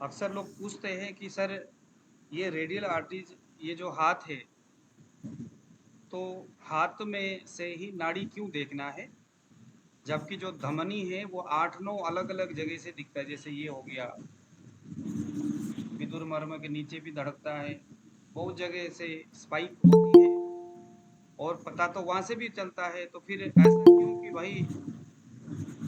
अक्सर लोग पूछते हैं कि सर ये रेडियल आर्टरीज, ये जो हाथ है, तो हाथ में से ही नाड़ी क्यों देखना है, जबकि जो धमनी है वो 8-9 अलग अलग जगह से दिखता है। जैसे ये हो गया, विदुर मर्म के नीचे भी धड़कता है, बहुत जगह से स्पाइक होती है, और पता तो वहां से भी चलता है। तो फिर ऐसा क्यों कि भाई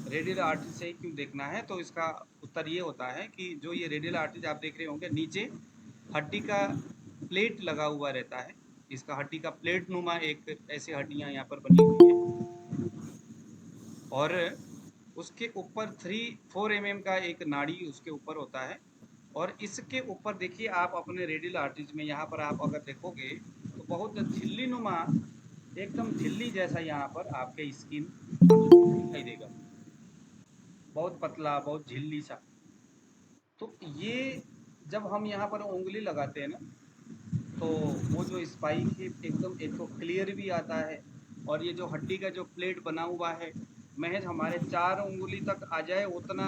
रेडियल आर्टरी से ही क्यों देखना है? तो इसका उत्तर ये होता है कि जो ये रेडियल आर्टरीज आप देख रहे होंगे, नीचे हड्डी का प्लेट लगा हुआ रहता है। इसका हड्डी का प्लेट नुमा एक ऐसी हड्डियां यहाँ पर बनी हुई है, और उसके ऊपर 3-4 mm का एक नाड़ी उसके ऊपर होता है। और इसके ऊपर देखिए, आप अपने रेडियल आर्टरीज में यहाँ पर आप अगर देखोगे तो बहुत झिल्ली नुमा, एकदम झिल्ली जैसा यहाँ पर आपके स्किन दिखाई देगा, बहुत पतला, बहुत झिल्ली सा। तो ये जब हम यहाँ पर उंगली लगाते हैं ना, तो वो जो स्पाइक है एकदम एक तो क्लियर भी आता है, और ये जो हड्डी का जो प्लेट बना हुआ है, महज हमारे 4 उंगली तक आ जाए उतना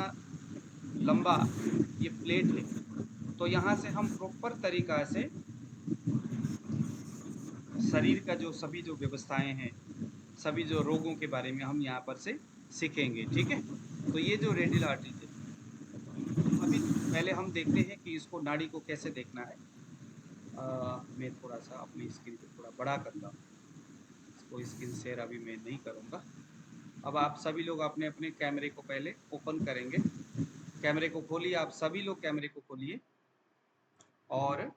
लंबा ये प्लेट है। तो यहाँ से हम प्रॉपर तरीका से शरीर का जो सभी जो व्यवस्थाएं हैं, सभी जो रोगों के बारे में हम यहाँ पर से सीखेंगे, ठीक है। तो ये जो रेडियल आर्टरी है, अभी पहले हम देखते हैं कि इसको नाड़ी को कैसे देखना है। मैं थोड़ा सा अपनी स्क्रीन को थोड़ा बड़ा करता हूँ, इसको स्क्रीन शेयर अभी मैं नहीं करूँगा। अब आप सभी लोग अपने अपने कैमरे को पहले ओपन करेंगे। कैमरे को खोलिए, आप सभी लोग कैमरे को खोलिए। और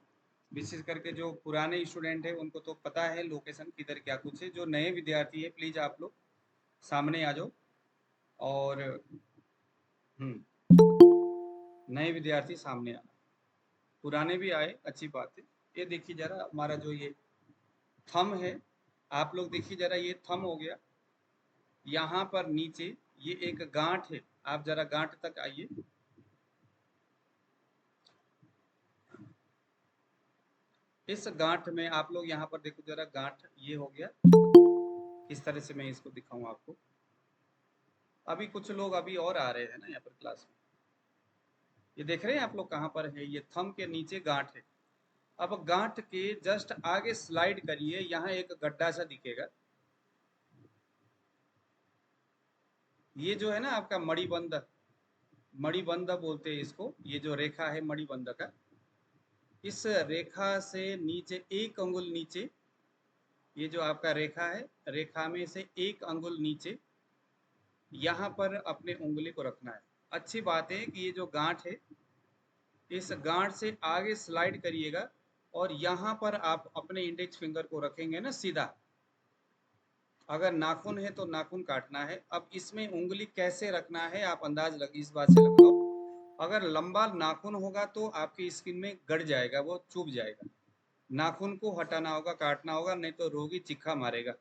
विशेष करके जो पुराने स्टूडेंट हैं उनको तो पता है लोकेशन किधर क्या कुछ है। जो नए विद्यार्थी है, प्लीज़ आप लोग सामने आ जाओ। और नए विद्यार्थी सामने आना, पुराने भी आए, अच्छी बात है। ये देखिए जरा, हमारा जो ये थंब है, आप लोग देखिए जरा, ये थंब हो गया। यहाँ पर नीचे ये एक गांठ है, आप जरा गांठ तक आइए। इस गांठ में आप लोग यहाँ पर देखो जरा, गांठ ये हो गया। इस तरह से मैं इसको दिखाऊं आपको। अभी कुछ लोग अभी और आ रहे हैं ना यहाँ पर क्लास में। ये देख रहे हैं आप लोग कहाँ पर है? ये थंब के नीचे गांठ है। अब गांठ के जस्ट आगे स्लाइड करिए, यहाँ एक गड्ढा सा दिखेगा। ये जो है ना आपका मणिबंध, मणिबंध बोलते हैं इसको। ये जो रेखा है मणिबंध का, इस रेखा से नीचे 1 अंगुल नीचे, ये जो आपका रेखा है, रेखा में से 1 अंगुल नीचे यहाँ पर अपने उंगली को रखना है। अच्छी बात है कि ये जो गांठ है, इस गांठ से आगे स्लाइड करिएगा, और यहाँ पर आप अपने इंडेक्स फिंगर को रखेंगे ना सीधा। अगर नाखून है तो नाखून काटना है। अब इसमें उंगली कैसे रखना है आप अंदाज इस बात से लगाओ। अगर लंबा नाखून होगा तो आपकी स्किन में गड़ जाएगा, वो चुभ जाएगा। नाखून को हटाना होगा, काटना होगा, नहीं तो रोगी चिक्का मारेगा।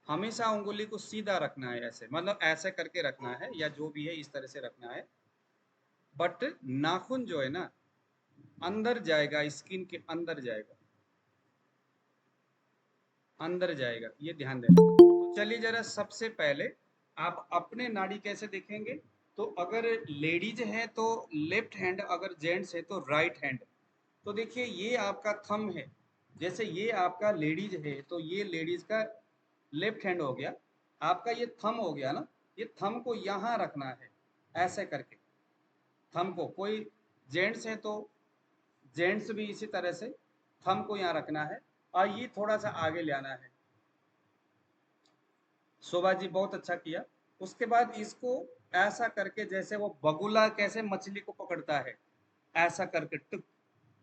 हमेशा उंगली को सीधा रखना है, ऐसे मतलब ऐसे करके रखना है, या जो भी है इस तरह से रखना है। बट नाखून जो है ना अंदर जाएगा, स्किन के अंदर जाएगा, अंदर जाएगा, ये ध्यान देना। तो चलिए जरा, सबसे पहले आप अपने नाड़ी कैसे देखेंगे। तो अगर लेडीज है तो लेफ्ट हैंड, अगर जेंट्स है तो राइट हैंड। तो देखिए ये आपका थंब है, जैसे ये आपका लेडीज है तो ये लेडीज का लेफ्ट हैंड हो गया। आपका ये थंब हो गया ना, ये थंब को यहाँ रखना है ऐसे करके। थंब को, कोई जेंट्स है तो जेंट्स भी इसी तरह से थंब को यहाँ रखना है, और ये थोड़ा सा आगे ले आना है। शोभा जी बहुत अच्छा किया। उसके बाद इसको ऐसा करके, जैसे वो बगुला कैसे मछली को पकड़ता है, ऐसा करके टुक,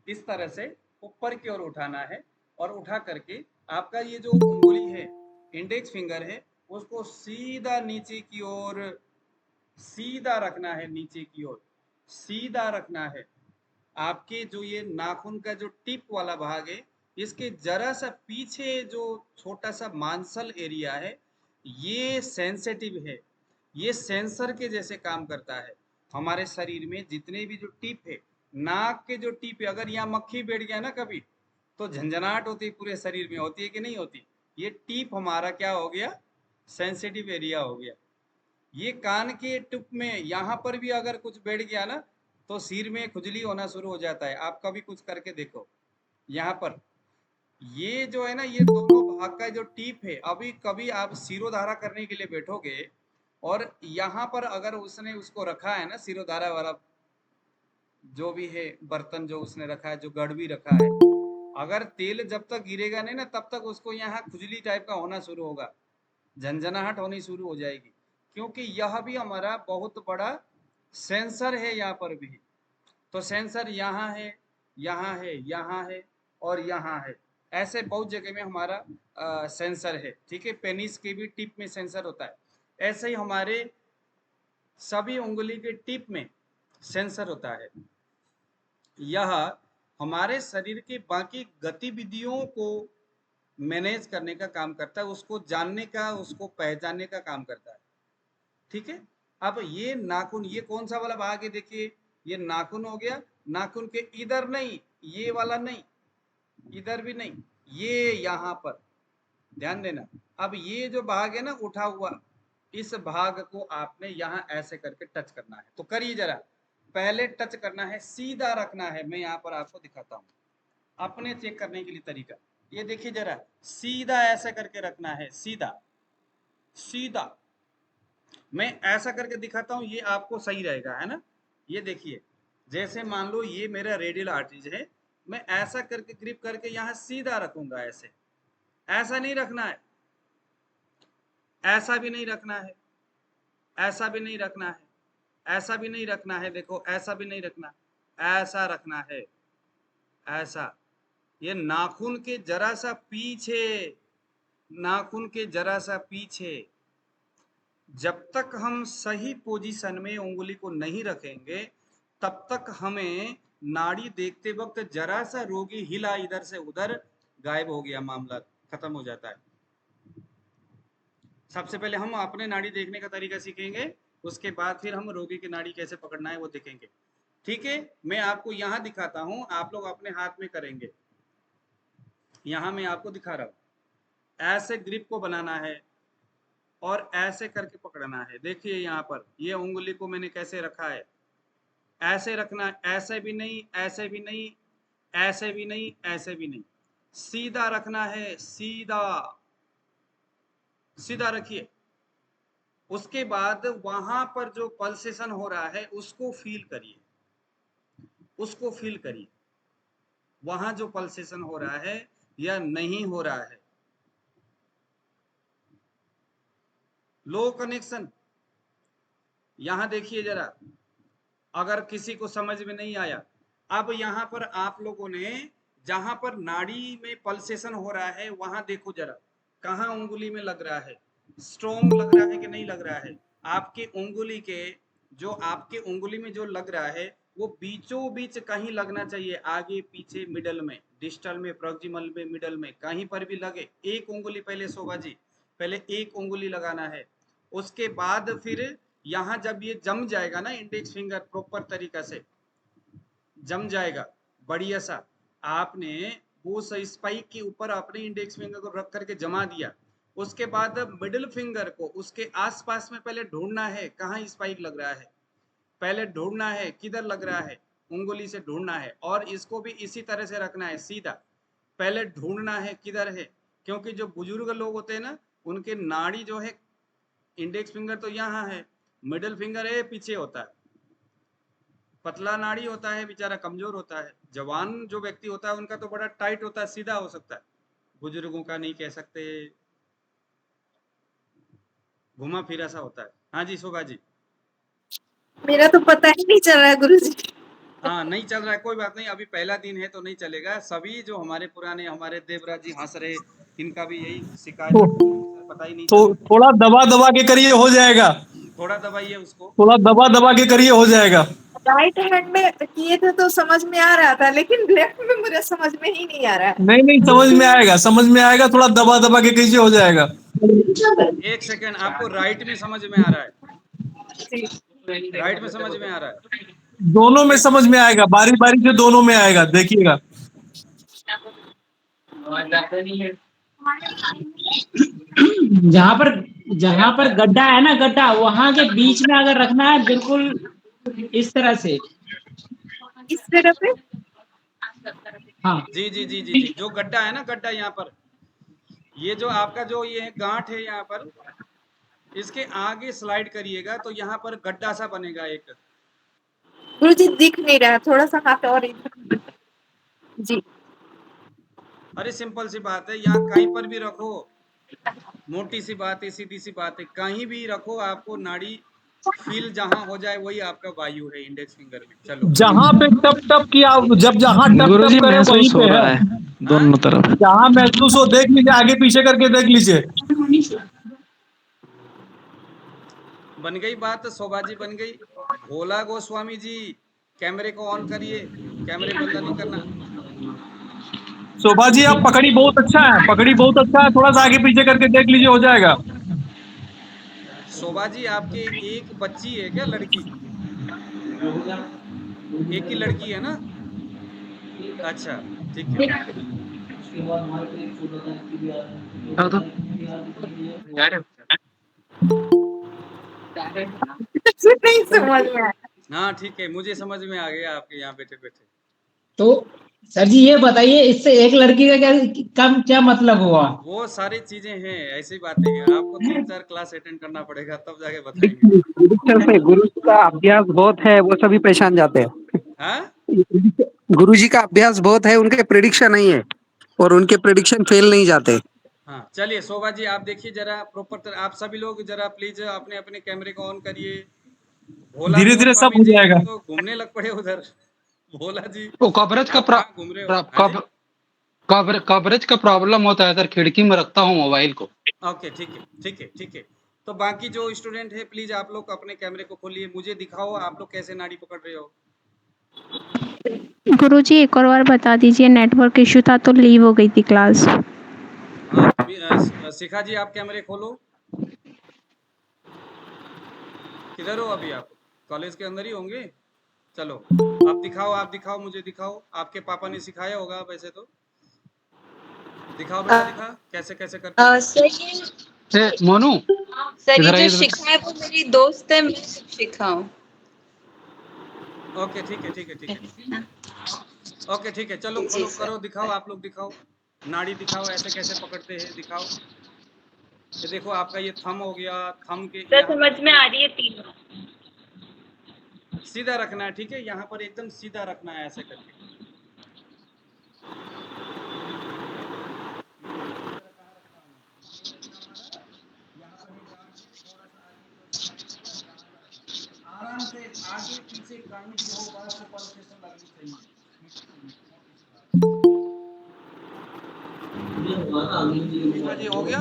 इस तरह से ऊपर की ओर उठाना है। और उठा करके आपका ये जो उंगली है, इंडेक्स फिंगर है, उसको सीधा नीचे की ओर, सीधा रखना है, नीचे की ओर सीधा रखना है। आपके जो ये नाखून का जो टिप वाला भाग है, इसके जरा सा पीछे जो छोटा सा मांसल एरिया है, ये सेंसिटिव है, ये सेंसर के जैसे काम करता है। हमारे शरीर में जितने भी जो टिप है, नाक के जो टिप है, अगर यहाँ मक्खी बैठ गया ना कभी, तो झंझनाहट होती है, पूरे शरीर में होती है कि नहीं होती? ये टिप हमारा क्या हो गया? सेंसिटिव एरिया हो गया। ये कान के टिप में यहाँ पर भी अगर कुछ बैठ गया ना, तो सिर में खुजली होना शुरू हो जाता है। आप कभी कुछ करके देखो, यहाँ पर ये जो है ना, ये दोनों भाग का जो टिप है, अभी कभी आप सिरोधारा करने के लिए बैठोगे और यहाँ पर अगर उसने उसको रखा है ना सिरोधारा वाला जो भी है बर्तन, जो उसने रखा है, जो गड़बी रखा है, अगर तेल जब तक गिरेगा नहीं ना तब तक उसको यहाँ खुजली टाइप का होना शुरू होगा, झंझनाहट होनी शुरू हो जाएगी, क्योंकि यह भी हमारा बहुत बड़ा सेंसर है यहाँ पर भी। तो सेंसर यहाँ है, यहाँ है, यहाँ है और यहाँ है, ऐसे बहुत जगह में हमारा सेंसर है। ठीक है, पेनिस के भी टिप में सेंसर होता है, ऐसे ही हमारे सभी उंगली के टिप में सेंसर होता है। यह हमारे शरीर के बाकी गतिविधियों को मैनेज करने का काम करता है, उसको जानने का, उसको पहचानने का काम करता है। ठीक है, अब ये नाखून, ये कौन सा वाला भाग है, देखिए ये नाखून हो गया, नाखून के इधर नहीं, ये वाला नहीं, इधर भी नहीं, ये यहाँ पर ध्यान देना। अब ये जो भाग है ना उठा हुआ, इस भाग को आपने यहाँ ऐसे करके टच करना है। तो करिए जरा, पहले टच करना है, सीधा रखना है। मैं यहाँ पर आपको दिखाता हूँ अपने चेक करने के लिए तरीका। ये देखिए जरा, सीधा ऐसे करके रखना है, सीधा सीधा। मैं ऐसा करके दिखाता हूँ, ये आपको सही रहेगा, है ना। ये देखिए, जैसे मान लो ये मेरा रेडियल आर्टरीज है, मैं ऐसा करके ग्रिप करके यहाँ सीधा रखूंगा, ऐसे। ऐसा नहीं रखना है, ऐसा भी नहीं रखना है, ऐसा भी नहीं रखना है, ऐसा भी नहीं रखना है, देखो ऐसा भी नहीं रखना, ऐसा रखना है, ऐसा। ये नाखून के जरा सा पीछे, नाखून के जरा सा पीछे। जब तक हम सही पोजीशन में उंगली को नहीं रखेंगे तब तक हमें नाड़ी देखते वक्त जरा सा रोगी हिला इधर से उधर, गायब हो गया, मामला खत्म हो जाता है। सबसे पहले हम अपने नाड़ी देखने का तरीका सीखेंगे, उसके बाद फिर हम रोगी की नाड़ी कैसे पकड़ना है वो देखेंगे। ठीक है, मैं आपको यहाँ दिखाता हूँ, आप लोग अपने हाथ में करेंगे। यहाँ मैं आपको दिखा रहा हूँ, ऐसे ग्रिप को बनाना है और ऐसे करके पकड़ना है। देखिए यहाँ पर ये उंगली को मैंने कैसे रखा है, ऐसे रखना है, ऐसे भी नहीं, ऐसे भी नहीं, ऐसे भी नहीं, ऐसे भी नहीं, सीधा रखना है, सीधा सीधा रखिए। उसके बाद वहां पर जो पल्सेशन हो रहा है उसको फील करिए, उसको फील करिए, वहां जो पल्सेशन हो रहा है या नहीं हो रहा है। लो कनेक्शन, यहां देखिए जरा, अगर किसी को समझ में नहीं आया, अब यहां पर आप लोगों ने जहां पर नाड़ी में पल्सेशन हो रहा है वहां देखो जरा, कहां उंगली में लग रहा है, स्ट्रोंग लग रहा है कि नहीं लग रहा है। आपके उंगली के, जो आपके उंगली में जो लग रहा है वो बीचों बीच कहीं लगना चाहिए, आगे पीछे मिडल में, डिस्टल में, प्रॉक्सिमल में, मिडल में, कहीं पर भी लगे। एक उंगली पहले, शोभा जी पहले एक उंगली लगाना है। उसके बाद फिर यहाँ जब ये जम जाएगा ना, इंडेक्स फिंगर प्रॉपर तरीका से जम जाएगा बढ़िया सा, आपने वो स्पाइक के ऊपर अपने इंडेक्स फिंगर को रख करके जमा दिया। उसके बाद मिडिल फिंगर को उसके आसपास में पहले ढूंढना है कहाँ स्पाइक लग रहा है, पहले ढूंढना है किधर लग रहा है, उंगली से ढूंढना है, और इसको भी इसी तरह से रखना है सीधा, पहले ढूंढना है किधर है। क्योंकि जो बुजुर्ग लोग होते हैं ना, उनके नाड़ी जो है, इंडेक्स फिंगर तो यहाँ है, मिडिल फिंगर है पीछे होता है, पतला नाड़ी होता है, बेचारा कमजोर होता है। जवान जो व्यक्ति होता है उनका तो बड़ा टाइट होता है, सीधा हो सकता है, बुजुर्गों का नहीं कह सकते, घुमा फिरा सा होता है। हाँ जी शोभा जी। मेरा तो पता ही नहीं चल रहा है गुरुजी। हाँ नहीं चल रहा है, कोई बात नहीं, अभी पहला दिन है तो नहीं चलेगा। सभी जो हमारे पुराने, हमारे देवराज जी हंस रहे, इनका भी यही शिकायत तो, है, पता ही नहीं तो चल थोड़ा दबा दबा के करिए, हो जाएगा। रहा। थोड़ा दबाइए उसको, थोड़ा दबा दबा के करिए, हो जाएगा। राइट हैंड में किए थे तो समझ में आ रहा था, लेकिन लेफ्ट में मुझे समझ में ही नहीं आ रहा है। नहीं नहीं, समझ में आएगा, समझ में आएगा, थोड़ा दबा दबा के कीजिए, हो जाएगा। एक सेकेंड, आपको राइट में समझ में आ रहा है, राइट में समझ में आ रहा है, दोनों में एक समझ में आएगा, बारी बारी से दोनों में आएगा, देखिएगा। जहां पर गड्ढा है ना, गड्ढा वहां के बीच में अगर रखना है, बिल्कुल इस तरह से इस जगह पे हाँ जी जी जी जी जी, जो गड्ढा है ना, गड्ढा यहाँ पर, ये जो आपका जो ये गांठ है यहाँ पर, इसके आगे स्लाइड करिएगा तो यहाँ पर गड्ढा सा बनेगा एक। गुरुजी दिख नहीं रहा, थोड़ा सा हाथ और इधर। जी अरे सिंपल सी बात है, यहाँ कहीं पर भी रखो, मोटी सी बात है, सीधी सी बात है, कहीं भी रखो, आपको नाड़ी फील जहां हो जाए वही आपका वायु है इंडेक्स फिंगर में। चलो जहां पे टप टप किया, जब जहां टप गुरुजी टप करे वहीं महसूस पे हो रहा है। है दोनों तरफ। जहां महसूस हो देख लीजिए, आगे पीछे करके देख लीजिए। बन गई बात, शोभा जी बन गई। भोला गोस्वामी जी, कैमरे को ऑन करिए, कैमरे बंद नहीं करना। शोभा जी आप पकड़ी बहुत अच्छा है, पकड़ी बहुत अच्छा है, थोड़ा सा आगे पीछे करके देख लीजिए, हो जाएगा। शोभा जी आपके एक बच्ची है क्या, लड़की? एक ही लड़की है ना? अच्छा ठीक है। नहीं समझ में आया। हाँ ठीक है, मुझे समझ में आ गया आपके यहाँ बैठे बैठे। तो सर जी ये बताइए, इससे एक लड़की का क्या मतलब हुआ? वो सारी चीजें हैं, ऐसी बातें हैं, आपको 3-4 क्लास अटेंड करना पड़ेगा तब जाके बताएंगे। प्रिडिक्शन पे गुरु जी का अभ्यास बहुत है, वो सभी पहचान जाते हैं। हाँ गुरु जी का अभ्यास बहुत है, उनके प्रिडिक्शन नहीं है और उनके प्रिडिक्शन फेल नहीं जाते। हाँ, चलिए शोभा जी आप देखिए जरा प्रॉपर, आप सभी लोग जरा प्लीज अपने अपने कैमरे को ऑन करिए। भोला धीरे धीरे सब गोस्वामी हो जी जाएगा। तो घूमने लग पड़े उधर। भोला जी वो कवरेज का आप कहाँ घूम रहे हो? हाँ जी? कवरेज का प्रॉब्लम होता है सर, खिड़की में रखता हूँ मोबाइल को। ओके ठीक है ठीक है ठीक है। तो बाकी जो स्टूडेंट है प्लीज आप लोग अपने कैमरे को खोलिए, मुझे दिखाओ आप लोग कैसे नाड़ी पकड़ रहे हो। गुरुजी एक और बार बता दीजिए, नेटवर्क इशू था तो लीव हो गई थी क्लास। हाँ शिखा जी आप कैमरे खोलो। किधर हो अभी आप? कॉलेज के अंदर ही होंगे। चलो आप दिखाओ मुझे दिखाओ, आपके पापा ने सिखाया होगा वैसे तो। दिखाओ बेटा, दिखा कैसे कैसे करते हैं। सर ये मोनू सर ये इधर जो आइए। शिखा है वो मेरी दोस्त है, मैं शिखा हूँ। ओके ठीक है ठीक है ठीक है ओके ठीक है, चलो खोलो करो, दिखाओ आप लोग दिखाओ, नाड़ी दिखाओ ऐसे कैसे पकड़ते हैं दिखाओ। ये देखो आपका ये थंब हो गया, थंब के सर यहाँ समझ में आ रही है तीनों। सीधा रखना है, ठीक है, यहाँ पर एकदम सीधा रखना है ऐसे करके। आराम से आगे पीछे कहीं भी हो, बस पल्सेशन लगनी चाहिए। मीठा जी हो गया?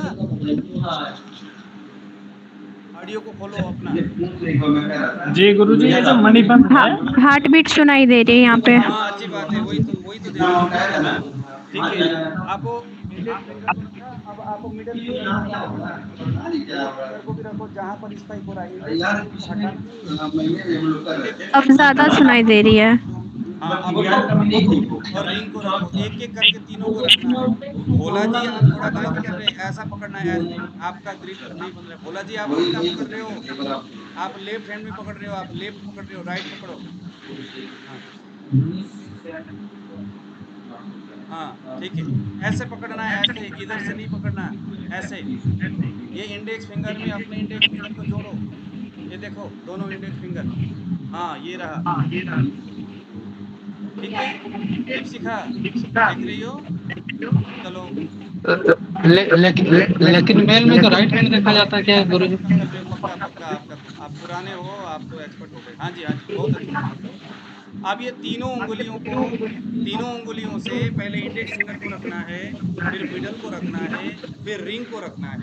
ऑडियो को खोलो अपना। जी गुरुजी, ये जो मणिबंध है, हार्ट बीट सुनाई दे रही है यहाँ पे। हाँ अच्छी बात है, वही तो देखना है। ठीक है, आपको इंडेक्स फिंगर को रखा, अब आपको मिडिल फिंगर को भी रखो जहाँ पर स्पाइक हो रहा है, इंडेक्स हटाना नहीं। अब ज्यादा सुनाई दे रही है। हाँ अब यहाँ पर रखो और रिंग को रखो, एक एक करके तीनों को रखना है। भोला जी आप थोड़ा गलत कर रहे हैं, ऐसा पकड़ना है, ऐसे आपका ग्रिप नहीं बन रहा है। भोला जी आप उल्टा पकड़ रहे हो, आप लेफ्ट हैंड में पकड़ रहे हो, आप लेफ्ट पकड़ रहे हो, राइट पकड़ो। हाँ ठीक है, ऐसे पकड़ना है, ऐसे इधर से नहीं पकड़ना, ऐसे। ये इंडेक्स फिंगर में अपने इंडेक्स फिंगर को जोड़ो, ये देखो दोनों इंडेक्स फिंगर, हाँ ये रहा, ठीक है। दीपशिखा देख रही हो? चलो लेकिन मेल में तो राइट हैंड देखा जाता है क्या गुरुजी? पक्का पक्का आपका, आप पुराने हो, आप तो एक्सपर्ट हो गए। हाँ जी बहुत अच्छा। अब ये तीनों उंगलियों से पहले इंडेक्स फिंगर को रखना है, फिर मिडल को रखना है, फिर रिंग को रखना है।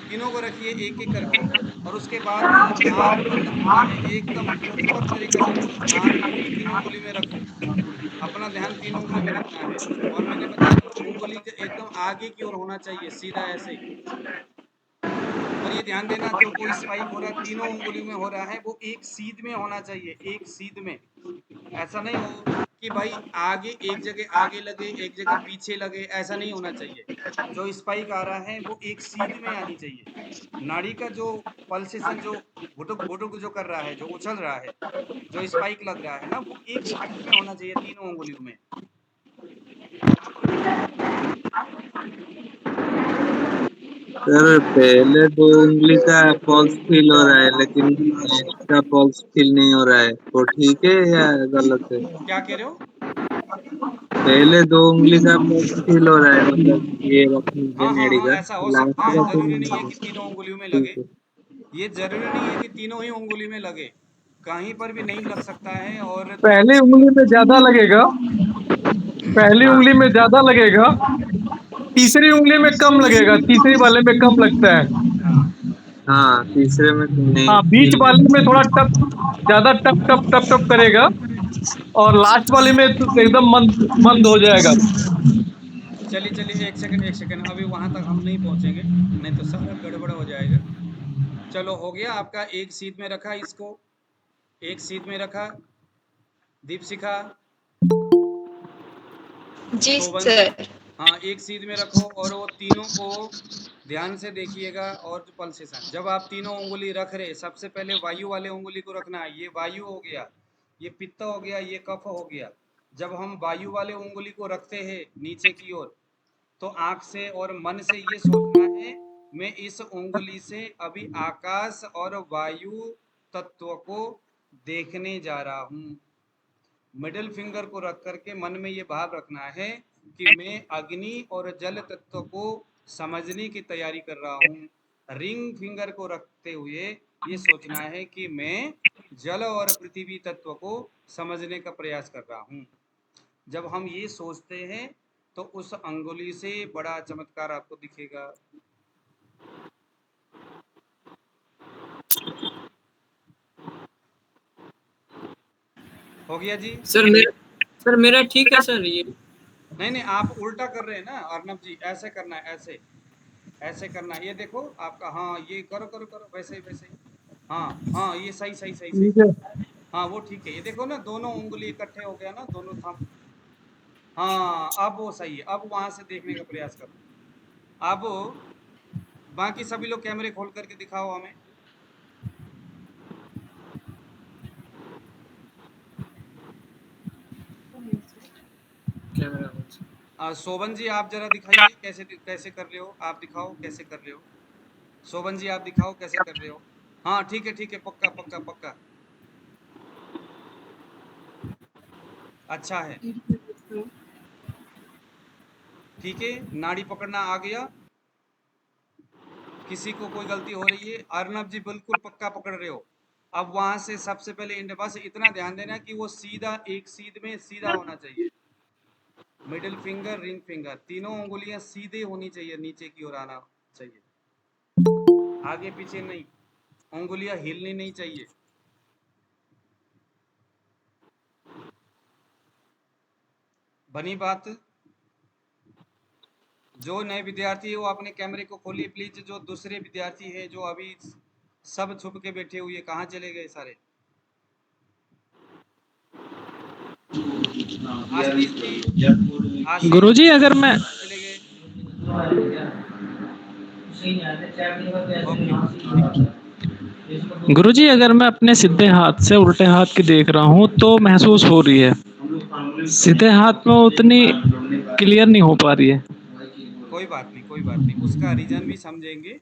तीनों को रखिए एक एक करके, और उसके बाद आँख बंद करना है, एकदम प्रॉपर तरीके से आँख पूरी तीनों उंगली में रखो, अपना ध्यान तीनों उंगली में रखना है। और मैंने बताया उंगली के एकदम आगे की ओर होना चाहिए, सीधा ऐसे। और ये ध्यान देना, जो कोई स्पाइक हो रहा है तीनों उंगलियों में हो रहा है, वो एक सीध में होना चाहिए, एक सीध में। ऐसा नहीं हो कि भाई आगे एक जगह आगे लगे, एक जगह पीछे लगे, ऐसा नहीं होना चाहिए। जो स्पाइक आ रहा है वो एक सीध में आनी चाहिए। नाड़ी का जो पल्सेशन जो भुटुक भुटुक जो कर रहा है, जो उछल रहा है, जो स्पाइक लग रहा है ना, वो एक सीध में होना चाहिए तीनों उंगलियों में। सर पहले 2 उंगली का पल्स फील हो रहा है, लेकिन नेक्स्ट का पल्स फील नहीं हो रहा है, वो ठीक है या गलत है? क्या कह रहे हो? पहले 2 उंगली का पल्स फील हो रहा है, मतलब ये रखने हाँ हाँ नेड़ी हाँ, का ऐसा हो सकता लास्ट है, का फील जरूरी नहीं नहीं है हो कि तीनों उंगलियों में रहा। लगे। ठीक है। ये जरूरी नहीं है कि तीनों ही उंगली में लगे, कहीं पर भी नहीं लग सकता है। और पहली उंगली में ज्यादा लगेगा, पहली हाँ उंगली में ज्यादा लगेगा, तीसरी उंगली में कम लगेगा, तीसरी वाले में कम लगता है। हाँ, हाँ, तीसरे में तो नहीं हाँ, बीच फील नहीं वाले में होता। थोड़ा टप, ज्यादा टप टप टप टप करेगा, और लास्ट वाले में तो एकदम मंद मंद हो जाएगा। चलिए चलिए, एक सेकंड एक सेकंड, अभी वहां तक हम नहीं पहुंचेंगे, नहीं तो सारा गड़बड़ हो जाएगा। चलो हो गया आपका, एक सीध में रखा इसको, एक सीध में रखा। दीपशिखा, जी शोभन जी, सर। हाँ एक सीध में रखो, और वो तीनों को ध्यान से देखिएगा। और जो पल्सेशन, जब आप तीनों उंगली रख रहे, सबसे पहले वायु वाले उंगली को रखना है। ये वायु हो गया, ये पित्त हो गया, ये कफ हो गया। जब हम वायु वाले उंगली को रखते हैं नीचे की ओर, तो आंख से और मन से ये सोचना है, मैं इस उंगली से अभी आकाश और वायु तत्व को देखने जा रहा हूँ। मिडिल फिंगर को रख करके मन में ये भाव रखना है कि मैं अग्नि और जल तत्व को समझने की तैयारी कर रहा हूँ। रिंग फिंगर को रखते हुए ये सोचना है कि मैं जल और पृथ्वी तत्व को समझने का प्रयास कर रहा हूँ। जब हम ये सोचते हैं तो उस अंगुली से बड़ा चमत्कार आपको दिखेगा। हो गया जी? सर मेरा ठीक है सर ये। नहीं नहीं, आप उल्टा कर रहे हैं ना अर्नब जी, ऐसे करना है, ऐसे ऐसे करना है। ये देखो आपका, हाँ ये करो करो करो, वैसे ही वैसे ही। हाँ हाँ, ये सही सही सही सही। ठीक है। हाँ वो ठीक है, ये देखो ना, दोनों उंगली इकट्ठे हो गया ना, दोनों थंब। हाँ अब वो सही है, अब वहां से देखने का प्रयास करो। अब बाकी सभी लोग कैमरे खोल करके दिखाओ हमें। शोभन जी आप जरा दिखाइए, कैसे कैसे कर रहे हो, आप दिखाओ कैसे कर रहे हो। शोभन जी आप दिखाओ कैसे कर रहे हो। हाँ ठीक है, पक्का पक्का पक्का, अच्छा है, ठीक है। नाड़ी पकड़ना आ गया, किसी को कोई गलती हो रही है? अर्नब जी बिल्कुल पक्का पकड़ रहे हो। अब वहां से सबसे पहले बस इतना ध्यान देना कि वो सीधा, एक सीध में सीधा होना चाहिए। मिडिल फिंगर, रिंग फिंगर, तीनों उंगलियां सीधे होनी चाहिए, नीचे की ओर आना चाहिए, आगे पीछे नहीं, उंगलियां हिलनी नहीं चाहिए। बनी बात? जो नए विद्यार्थी है वो अपने कैमरे को खोलिए प्लीज। जो दूसरे विद्यार्थी है जो अभी सब छुप के बैठे हुए, कहाँ चले गए सारे? आशीष जी, आशीष गुरुजी अगर मैं चले गए। गुरुजी अगर मैं अपने सीधे हाथ से उल्टे हाथ की देख रहा हूँ तो महसूस हो रही है, सीधे हाथ में उतनी क्लियर नहीं हो पा रही है। कोई बात नहीं, कोई बात नहीं, उसका रीजन भी समझेंगे,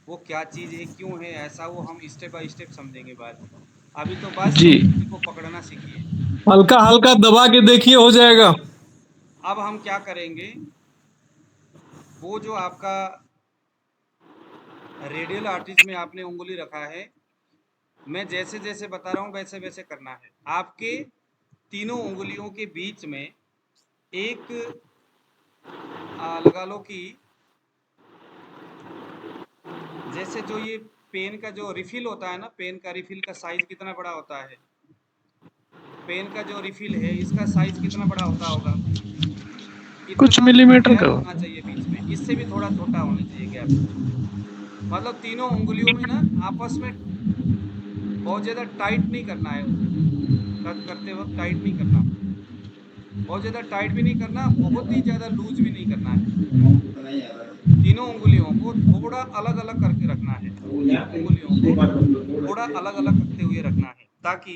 वो क्या चीज़ है, क्यों है ऐसा, वो हम स्टेप बाय स्टेप समझेंगे बाद में। अभी तो बस जी उंगली को पकड़ना सीखिए। हल्का हल्का दबा के देखिए, हो जाएगा। अब हम क्या करेंगे, वो जो आपका रेडियल आर्टिस्ट में आपने उंगली रखा है, मैं जैसे जैसे बता रहा हूँ वैसे वैसे करना है। आपके तीनों उंगलियों के बीच में एक लगा लो कि जैसे जो ये पेन का जो रिफिल होता है ना, पेन का रिफिल का साइज कितना बड़ा होता है, पेन का जो रिफिल है इसका साइज कितना बड़ा होता होगा? कुछ इतना मिलीमीटर गैप का। होना चाहिए बीच में, इससे भी थोड़ा छोटा होना चाहिए गैप। मतलब तीनों उंगलियों में ना आपस में बहुत ज़्यादा टाइट नहीं करना है, कट करते वक्त टाइट नहीं करना। बहुत ज्यादा टाइट भी नहीं करना, बहुत ही ज्यादा लूज भी नहीं करना है। तीनों उंगलियों को थोड़ा अलग अलग करके रखना है, तीनों उंगलियों को थोड़ा अलग अलग करते हुए रखना है, ताकि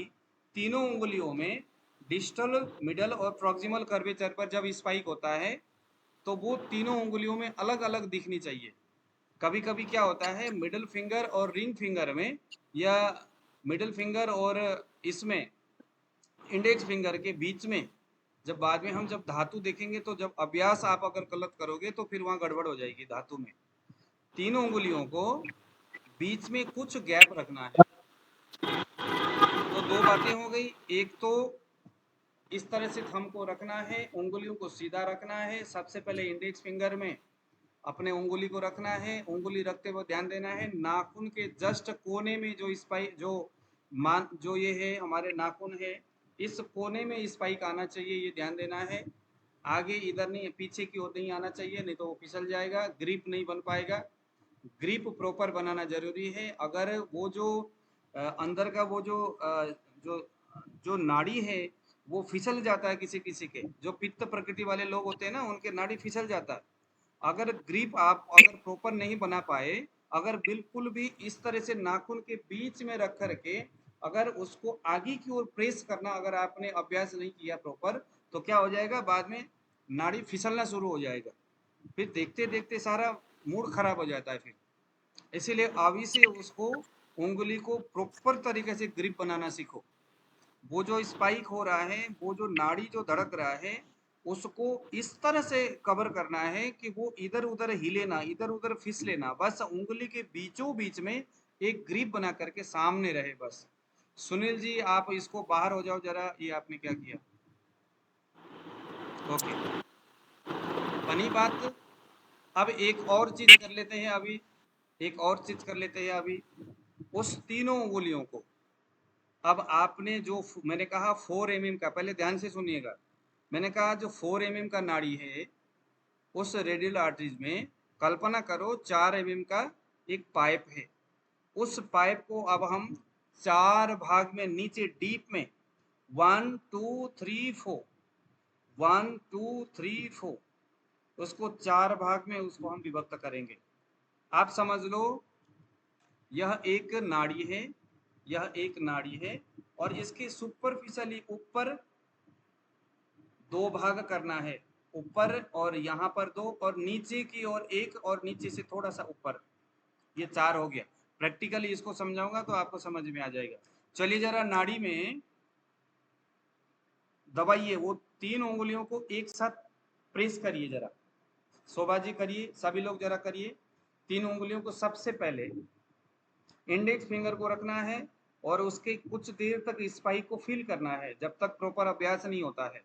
तीनों उंगलियों में डिस्टल, मिडल और प्रॉक्सिमल कर्वेचर पर जब स्पाइक होता है तो वो तीनों उंगलियों में अलग अलग दिखनी चाहिए। कभी कभी क्या होता है, मिडल फिंगर और रिंग फिंगर में, या मिडल फिंगर और इसमें इंडेक्स फिंगर के बीच में, जब बाद में हम जब धातु देखेंगे तो जब अभ्यास आप अगर गलत करोगे तो फिर वहां गड़बड़ हो जाएगी धातु में। तीनों उंगलियों को बीच में कुछ गैप रखना है। तो दो बातें हो गई, एक तो इस तरह से थंब को रखना है, उंगलियों को सीधा रखना है। सबसे पहले इंडेक्स फिंगर में अपने उंगली को रखना है, उंगली रखते हुए ध्यान देना है नाखून के जस्ट कोने में जो स्पाइक, जो ये है हमारे नाखून है, इस कोने में स्पाइक आना चाहिए, ये ध्यान देना है। आगे इधर नहीं, पीछे की ओर नहीं आना चाहिए, नहीं तो वो फिसल जाएगा, ग्रिप नहीं बन पाएगा। ग्रिप प्रॉपर बनाना जरूरी है। अगर वो जो अंदर का वो जो जो नाड़ी है वो फिसल जाता है, किसी किसी के जो पित्त प्रकृति वाले लोग होते हैं ना, उनके नाड़ी फिसल जाता है। अगर ग्रिप आप अगर प्रॉपर नहीं बना पाए, अगर बिल्कुल भी इस तरह से नाखून के बीच में रख करके अगर उसको आगे की ओर प्रेस करना अगर आपने अभ्यास नहीं किया प्रॉपर, तो क्या हो जाएगा, बाद में नाड़ी फिसलना शुरू हो जाएगा, फिर देखते देखते सारा मूड खराब हो जाता है फिर। इसीलिए अभी से उसको उंगली को प्रॉपर तरीके से ग्रिप बनाना सीखो। वो जो स्पाइक हो रहा है, वो जो नाड़ी जो धड़क रहा है, उसको इस तरह से कवर करना है कि वो इधर उधर हिले ना, इधर उधर फिसले ना, बस उंगली के बीचों बीच में एक ग्रिप बना करके सामने रहे बस। सुनील जी आप इसको बाहर हो जाओ जरा, ये आपने क्या किया। ओके, बनी बात। अब एक और चीज कर लेते हैं अभी, एक और चीज कर लेते हैं अभी। उस तीनों उंगलियों को अब आपने जो मैंने कहा 4 mm का, पहले ध्यान से सुनिएगा, मैंने कहा जो 4 mm का नाड़ी है उस रेडियल आर्टरीज में कल्पना करो 4 mm का एक पाइप है। उस पाइप को अब हम 4 भाग में नीचे डीप में 1 2 3 4 1 2 3 4 उसको 4 भाग में उसको हम विभक्त करेंगे। आप समझ लो यह एक नाड़ी है, यह एक नाड़ी है, और इसके सुपरफिशियली ऊपर 2 भाग करना है, ऊपर और यहाँ पर 2 और नीचे की ओर 1 और नीचे से थोड़ा सा ऊपर, ये 4 हो गया। प्रैक्टिकली इसको समझाऊंगा तो आपको समझ में आ जाएगा। चलिए जरा नाड़ी में दबाइए, वो 3 उंगलियों को एक साथ प्रेस करिए जरा, शोभा जी करिए, सभी लोग जरा करिए। 3 उंगलियों को सबसे पहले इंडेक्स फिंगर को रखना है और उसके कुछ देर तक स्पाइक को फील करना है, जब तक प्रॉपर अभ्यास नहीं होता है।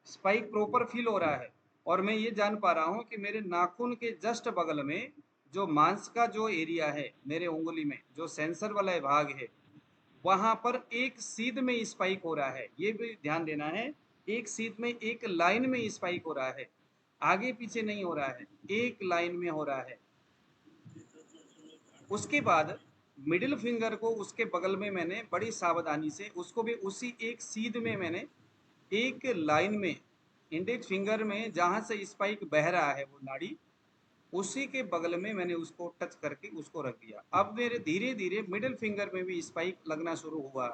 स्पाइक प्रॉपर फील हो रहा है और मैं ये जान पा रहा हूँ कि मेरे नाखून के जस्ट बगल में जो मांस का जो एरिया है, मेरे उंगली में जो सेंसर वाला भाग है, वहां पर एक सीध में स्पाइक हो रहा है। ये भी ध्यान देना है, एक सीध में एक लाइन में स्पाइक हो रहा है, आगे पीछे नहीं हो रहा है, एक लाइन में हो रहा है। उसके बाद मिडिल फिंगर को उसके बगल में मैंने बड़ी सावधानी से उसको भी उसी एक सीध में मैंने एक लाइन में, इंडेक्स फिंगर में जहां से स्पाइक बह रहा है वो नाड़ी, उसी के बगल में मैंने उसको टच करके उसको रख दिया। अब मेरे धीरे धीरे मिडिल फिंगर में भी स्पाइक लगना शुरू हुआ।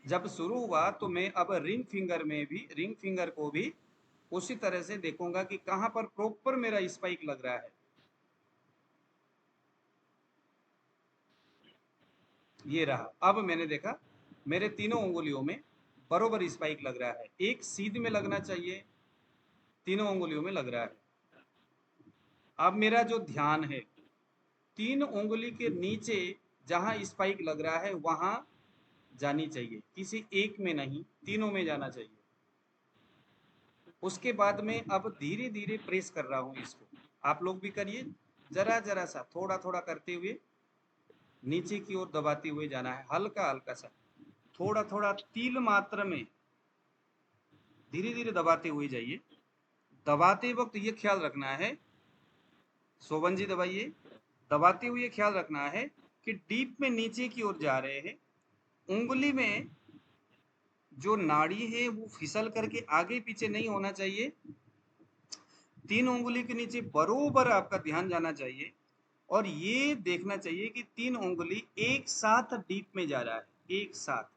जब शुरू हुआ तो मैं अब रिंग फिंगर में भी, रिंग फिंगर को भी उसी तरह से देखूंगा कि कहां पर प्रॉपर मेरा स्पाइक लग रहा है। ये रहा, अब मैंने देखा मेरे तीनों उंगलियों में बरोबर स्पाइक लग रहा है, एक सीध में लगना चाहिए, तीनों उंगलियों में लग रहा है। अब मेरा जो ध्यान है 3 उंगली के नीचे जहां स्पाइक लग रहा है वहां जानी चाहिए, किसी एक में नहीं, तीनों में जाना चाहिए। उसके बाद में अब धीरे धीरे प्रेस कर रहा हूं इसको, आप लोग भी करिए, जरा जरा सा थोड़ा थोड़ा करते हुए नीचे की ओर दबाते हुए जाना है, हल्का हल्का सा, थोड़ा थोड़ा तिल मात्रा में धीरे धीरे दबाते हुए जाइए। दबाते वक्त ये ख्याल रखना है, शोभन जी दबाइए, दबाते हुए ख्याल रखना है कि डीप में नीचे की ओर जा रहे हैं, उंगली में जो नाड़ी है वो फिसल करके आगे पीछे नहीं होना चाहिए। 3 उंगली के नीचे बरोबर आपका ध्यान जाना चाहिए और ये देखना चाहिए कि 3 उंगली एक साथ डीप में जा रहा है, एक साथ।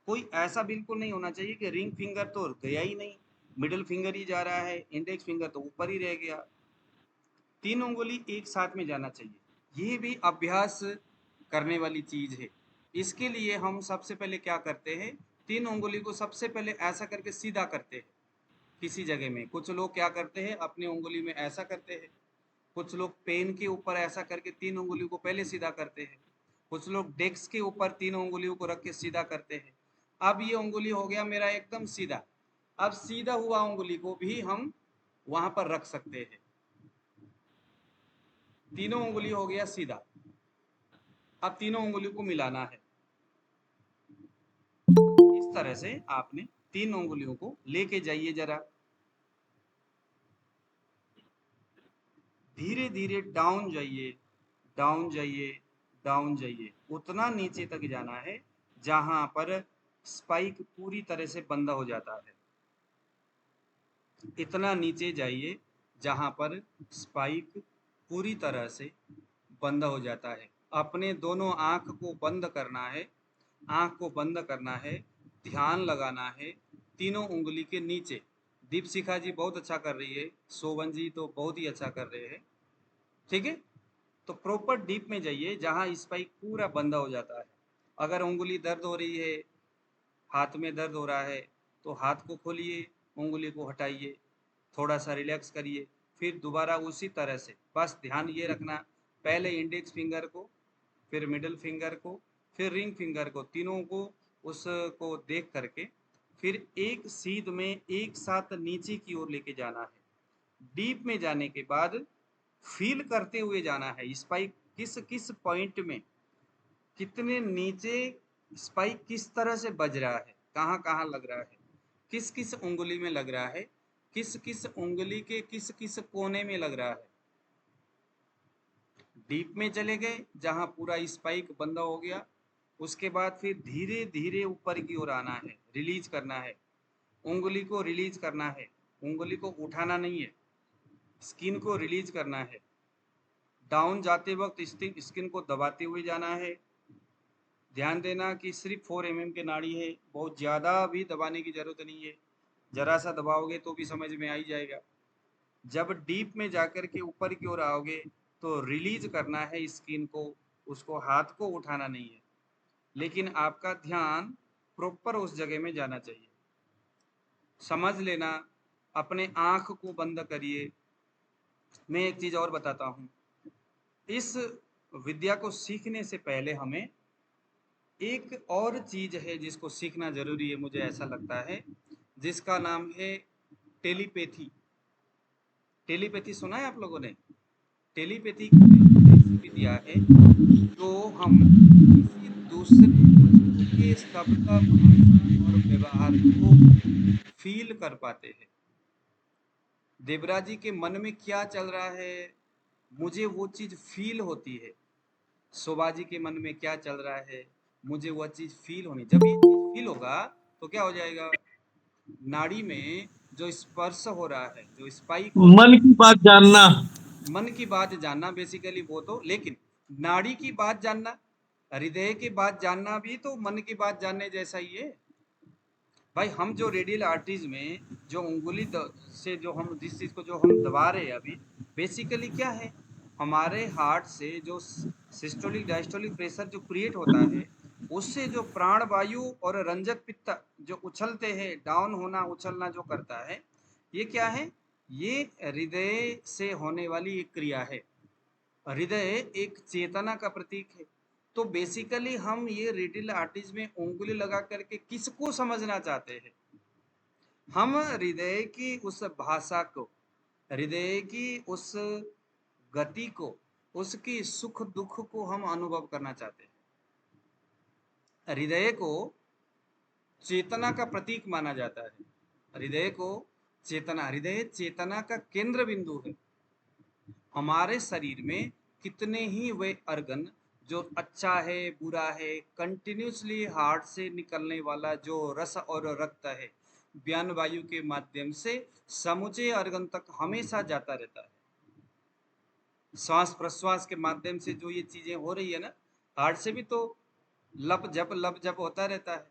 कोई ऐसा बिल्कुल नहीं होना चाहिए कि रिंग फिंगर तो गया ही नहीं, मिडिल फिंगर ही जा रहा है, इंडेक्स फिंगर तो ऊपर ही रह गया। 3 उंगली एक साथ में जाना चाहिए। ये भी अभ्यास करने वाली चीज है। इसके लिए हम सबसे पहले क्या करते हैं, 3 उंगली को सबसे पहले ऐसा करके सीधा करते हैं किसी जगह में। कुछ लोग क्या करते हैं, अपनी उंगली में ऐसा करते हैं, कुछ लोग पेन के ऊपर ऐसा करके 3 उंगलियों को पहले सीधा करते हैं, कुछ लोग डेस्क के ऊपर 3 उंगलियों को रख के सीधा करते हैं। अब ये उंगली हो गया मेरा एकदम सीधा। अब सीधा हुआ उंगली को भी हम वहां पर रख सकते हैं। तीनों उंगली हो गया सीधा। अब तीनों उंगलियों को मिलाना है। इस तरह से आपने 3 उंगलियों को लेके जाइए जरा, धीरे धीरे डाउन जाइए, डाउन जाइए, डाउन जाइए। उतना नीचे तक जाना है जहां पर स्पाइक पूरी तरह से बंद हो जाता है। इतना नीचे जाइए जहां पर स्पाइक पूरी तरह से बंद हो जाता है। अपने दोनों आंख को बंद करना है, आंख को बंद करना है, ध्यान लगाना है तीनों उंगली के नीचे। दीपशिखा जी बहुत अच्छा कर रही है, शोभन जी तो बहुत ही अच्छा कर रहे हैं। ठीक है, तो प्रॉपर डीप में जाइए जहां स्पाइक पूरा बंद हो जाता है। अगर उंगली दर्द हो रही है, हाथ में दर्द हो रहा है, तो हाथ को खोलिए, उंगली को हटाइए, थोड़ा सा रिलैक्स करिए, फिर दोबारा उसी तरह से। बस ध्यान ये रखना, पहले इंडेक्स फिंगर को, फिर मिडिल फिंगर को, फिर रिंग फिंगर को, तीनों को उसको देख करके फिर एक सीध में एक साथ नीचे की ओर लेके जाना है। डीप में जाने के बाद फील करते हुए जाना है स्पाइक किस किस पॉइंट में, कितने नीचे स्पाइक किस तरह से बज रहा है, कहाँ कहाँ लग रहा है, किस किस उंगली में लग रहा है, किस किस उंगली के किस किस कोने में लग रहा है। डीप में चले गए जहां पूरा स्पाइक बंद हो गया। उसके बाद फिर धीरे धीरे ऊपर की ओर आना है, रिलीज करना है, उंगली को रिलीज करना है, उंगली को उठाना नहीं है, स्किन को रिलीज करना है। डाउन जाते वक्त स्किन को दबाते हुए जाना है। ध्यान देना कि सिर्फ 4 mm की नाड़ी है, बहुत ज़्यादा भी दबाने की ज़रूरत नहीं है, ज़रा सा दबाओगे तो भी समझ में आ ही जाएगा। जब डीप में जाकर के ऊपर की ओर आओगे तो रिलीज करना है स्किन को, उसको हाथ को उठाना नहीं है, लेकिन आपका ध्यान प्रॉपर उस जगह में जाना चाहिए। समझ लेना, अपने आँख को बंद करिए। मैं एक चीज़ और बताता हूँ, इस विद्या को सीखने से पहले हमें एक और चीज है जिसको सीखना जरूरी है, मुझे ऐसा लगता है, जिसका नाम है टेलीपैथी। टेलीपैथी सुना है आप लोगों ने? टेलीपैथी ऐसी विद्या है जो हम किसी दूसरे वस्तु के शब्द, भाषा और व्यवहार को फील कर पाते हैं। देवराज जी के मन में क्या चल रहा है, मुझे वो चीज फील होती है। शोभा जी के मन में क्या चल रहा है, मुझे वह चीज फील होनी। जब ये चीज फील होगा तो क्या हो जाएगा, नाड़ी में जो स्पर्श हो रहा है, जो स्पाइक हो रहा मन की बात जानना। है, मन की बात जानना बेसिकली वो तो, लेकिन नाड़ी की बात जानना, हृदय की बात जानना भी तो मन की बात जानने जैसा ही है भाई। हम जो रेडियल आर्टरीज में जो उंगली से जो हम जिस चीज को जो हम दबा रहे हैं अभी, बेसिकली क्या है, हमारे हार्ट से जो सिस्टोलिक डायस्टोलिक प्रेशर जो क्रिएट होता है, उससे जो प्राण वायु और रंजक पित्त जो उछलते हैं, डाउन होना उछलना जो करता है, ये क्या है, ये हृदय से होने वाली एक क्रिया है। हृदय एक चेतना का प्रतीक है। तो बेसिकली हम ये रेडियल आर्टरीज में उंगली लगा करके किसको समझना चाहते हैं, हम हृदय की उस भाषा को, हृदय की उस गति को, उसकी सुख दुख को हम अनुभव करना चाहते हैं। हृदय को चेतना का प्रतीक माना जाता है। हृदय को चेतना, हृदय चेतना का केंद्र बिंदु है। हमारे शरीर में कितने ही वे अर्गन जो अच्छा है बुरा है, कंटिन्यूसली हार्ट से निकलने वाला जो रस और रक्त है व्यान वायु के माध्यम से समूचे अर्गन तक हमेशा जाता रहता है। श्वास प्रश्वास के माध्यम से जो ये चीजें हो रही है ना, हार्ट से भी तो लप जप होता रहता है।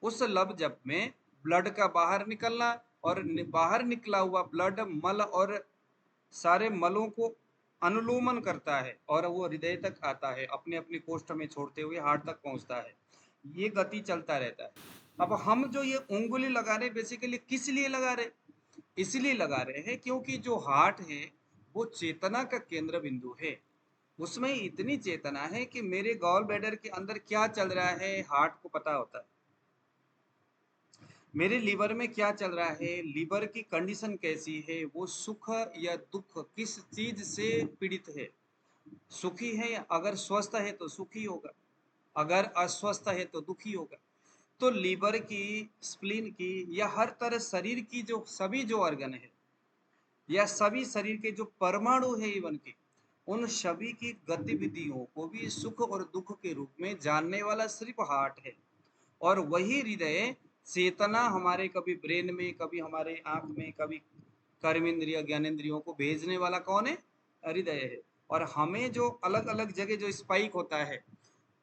उस लप जप में ब्लड का बाहर निकलना और बाहर निकला हुआ ब्लड मल और सारे मलों को अनुलोमन करता है और वो हृदय तक आता है, अपने अपने कोष्ठ में छोड़ते हुए हार्ट तक पहुंचता है। ये गति चलता रहता है। अब हम जो ये उंगली लगा रहे बेसिकली किस लिए लगा रहे? इसलिए लगा रहे हैं क्योंकि जो हार्ट है वो चेतना का केंद्र बिंदु है। उसमें इतनी चेतना है कि मेरे गॉल ब्लैडर के अंदर क्या चल रहा है हार्ट को पता होता है। मेरे लीवर में क्या चल रहा है, लीवर की कंडीशन कैसी है, वो सुख या दुख किस चीज से पीड़ित है, सुखी है या अगर स्वस्थ है तो सुखी होगा, अगर अस्वस्थ है तो दुखी होगा। तो लीवर की, स्प्लीन की या हर तरह शरीर की जो सभी जो ऑर्गन है या सभी शरीर के जो परमाणु है इवन की, उन सभी की गतिविधियों को भी सुख और दुख के रूप में जानने वाला सिर्फ हार्ट है। और वही हृदय चेतना हमारे कभी ब्रेन में, कभी हमारे आंख में, कभी कर्मेंद्रिय ज्ञानेंद्रियों को भेजने वाला कौन है? हृदय है। और हमें जो अलग अलग जगह जो स्पाइक होता है,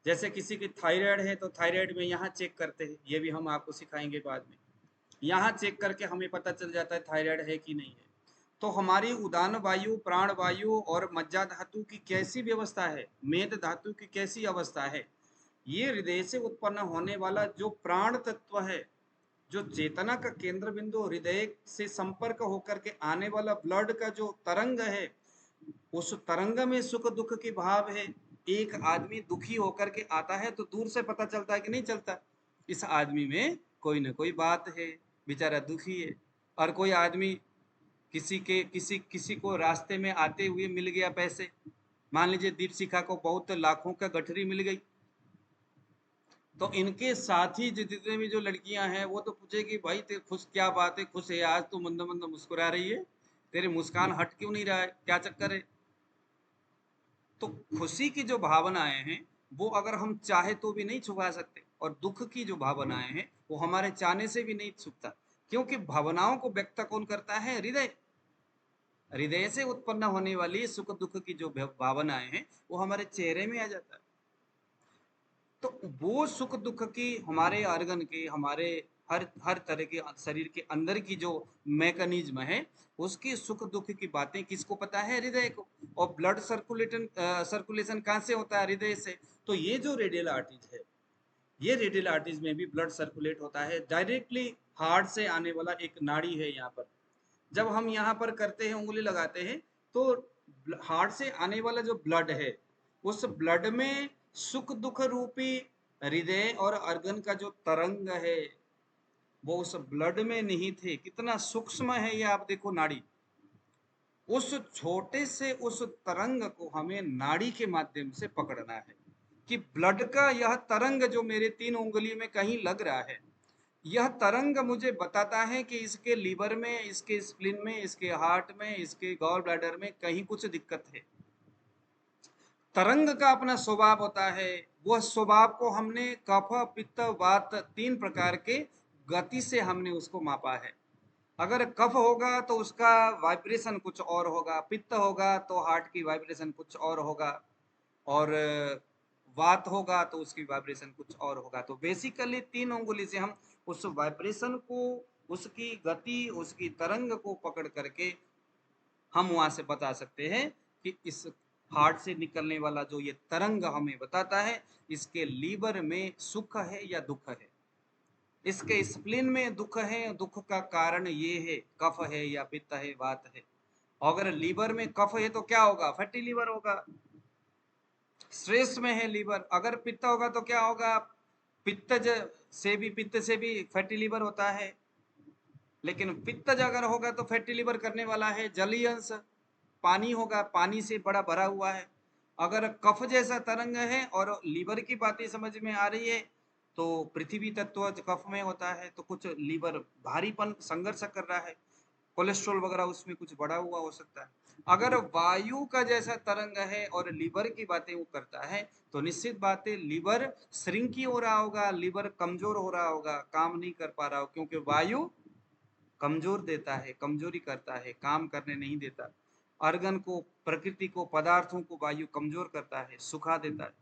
जैसे किसी की थायराइड है तो थायराइड में यहाँ चेक करते हैं, ये भी हम आपको सिखाएंगे बाद में। यहाँ चेक करके हमें पता चल जाता है थायराइड है कि नहीं है। तो हमारी उदान वायु, प्राण वायु और मज्जा धातु की कैसी व्यवस्था है, मेद धातु की कैसी अवस्था है, ये हृदय से उत्पन्न होने वाला जो प्राण तत्व है, जो चेतना का केंद्र बिंदु हृदय से संपर्क होकर के आने वाला ब्लड का जो तरंग है, उस तरंग में सुख दुख की भाव है। एक आदमी दुखी होकर के आता है तो दूर से पता चलता है कि नहीं चलता, इस आदमी में कोई ना कोई बात है, बेचारा दुखी है। और कोई आदमी किसी को रास्ते में आते हुए मिल गया पैसे, मान लीजिए दीपशिखा को बहुत लाखों का गठरी मिल गई, तो इनके साथी जितने भी जो लड़कियां हैं वो तो पूछेगी भाई तेरे खुश क्या बात है, खुश है आज तू मंद मंद मुस्कुरा रही है, तेरे मुस्कान हट क्यों नहीं रहा है, क्या चक्कर है? तो खुशी की जो भावनाएं हैं वो अगर हम चाहे तो भी नहीं छुपा सकते, और दुख की जो भावनाएं हैं वो हमारे चाहने से भी नहीं छुपता, क्योंकि भावनाओं को व्यक्त कौन करता है? हृदय। हृदय से उत्पन्न होने वाली सुख दुख की जो भावनाएं हैं वो हमारे चेहरे में आ जाता है। तो वो सुख दुख की हमारे ऑर्गन के, हमारे हर तरह के शरीर के अंदर की जो मैकेनिज्म है, उसकी सुख दुख की बातें किसको पता है? हृदय को। और ब्लड सर्कुलेशन कहाँ से होता है? हृदय से। तो ये जो रेडियल आर्टरीज है, ये रेडियल आर्टरीज में भी ब्लड सर्कुलेट होता है। डायरेक्टली हार्ट से आने वाला एक नाड़ी है यहाँ पर, जब हम यहाँ पर करते हैं, उंगली लगाते हैं, तो हार्ट से आने वाला जो ब्लड है, उस ब्लड में सुख दुख रूपी हृदय और अर्गन का जो तरंग है वो उस ब्लड में निहित है। कितना सूक्ष्म है ये आप देखो नाड़ी। उस छोटे से उस तरंग को हमें नाड़ी के माध्यम से पकड़ना है कि ब्लड का यह तरंग जो मेरे 3 उंगली में कहीं लग रहा है, यह तरंग मुझे बताता है कि इसके लीवर में, इसके स्प्लीन में, इसके हार्ट में, इसके गॉल ब्लैडर में कहीं कुछ दिक्कत है। तरंग का अपना स्वभाव होता है, वह स्वभाव को हमने कफ पित्त वात 3 प्रकार के गति से हमने उसको मापा है। अगर कफ होगा तो उसका वाइब्रेशन कुछ और होगा, पित्त होगा तो हार्ट की वाइब्रेशन कुछ और होगा, और वात होगा तो उसकी वाइब्रेशन कुछ और होगा। तो बेसिकली 3 उंगली से हम उस वाइब्रेशन को, उसकी गति, उसकी तरंग को पकड़ करके हम वहां से बता सकते हैं कि इस हार्ट से निकलने वाला जो ये तरंग हमें बताता है, इसके लीवर में सुख है या दुख है, इसके स्प्लीन में दुख है, दुख का कारण ये है, कफ है या पित्त है, वात है। अगर लीवर में कफ है तो क्या होगा? फैटी लीवर होगा, स्ट्रेस में है लीवर। अगर पित्त होगा तो क्या होगा? पित्त से भी फैटी लीवर होता है। लेकिन पित्त अगर होगा तो फैटी लीवर करने वाला है जलीय अंश, पानी होगा, पानी से बड़ा भरा हुआ है। अगर कफ जैसा तरंग है और लीवर की बातें समझ में आ रही है तो पृथ्वी तत्व कफ में होता है, तो कुछ लीवर भारीपन संघर्ष कर रहा है, कोलेस्ट्रॉल वगैरह उसमें कुछ बढ़ा हुआ हो सकता है। अगर वायु का जैसा तरंग है और लीवर की बातें वो करता है तो निश्चित बात है लीवर श्रिंकी हो रहा होगा, लीवर कमजोर हो रहा होगा, काम नहीं कर पा रहा हो, क्योंकि वायु कमजोर देता है, कमजोरी करता है, काम करने नहीं देता। अर्गन को, प्रकृति को, पदार्थों को वायु कमजोर करता है, सुखा देता है,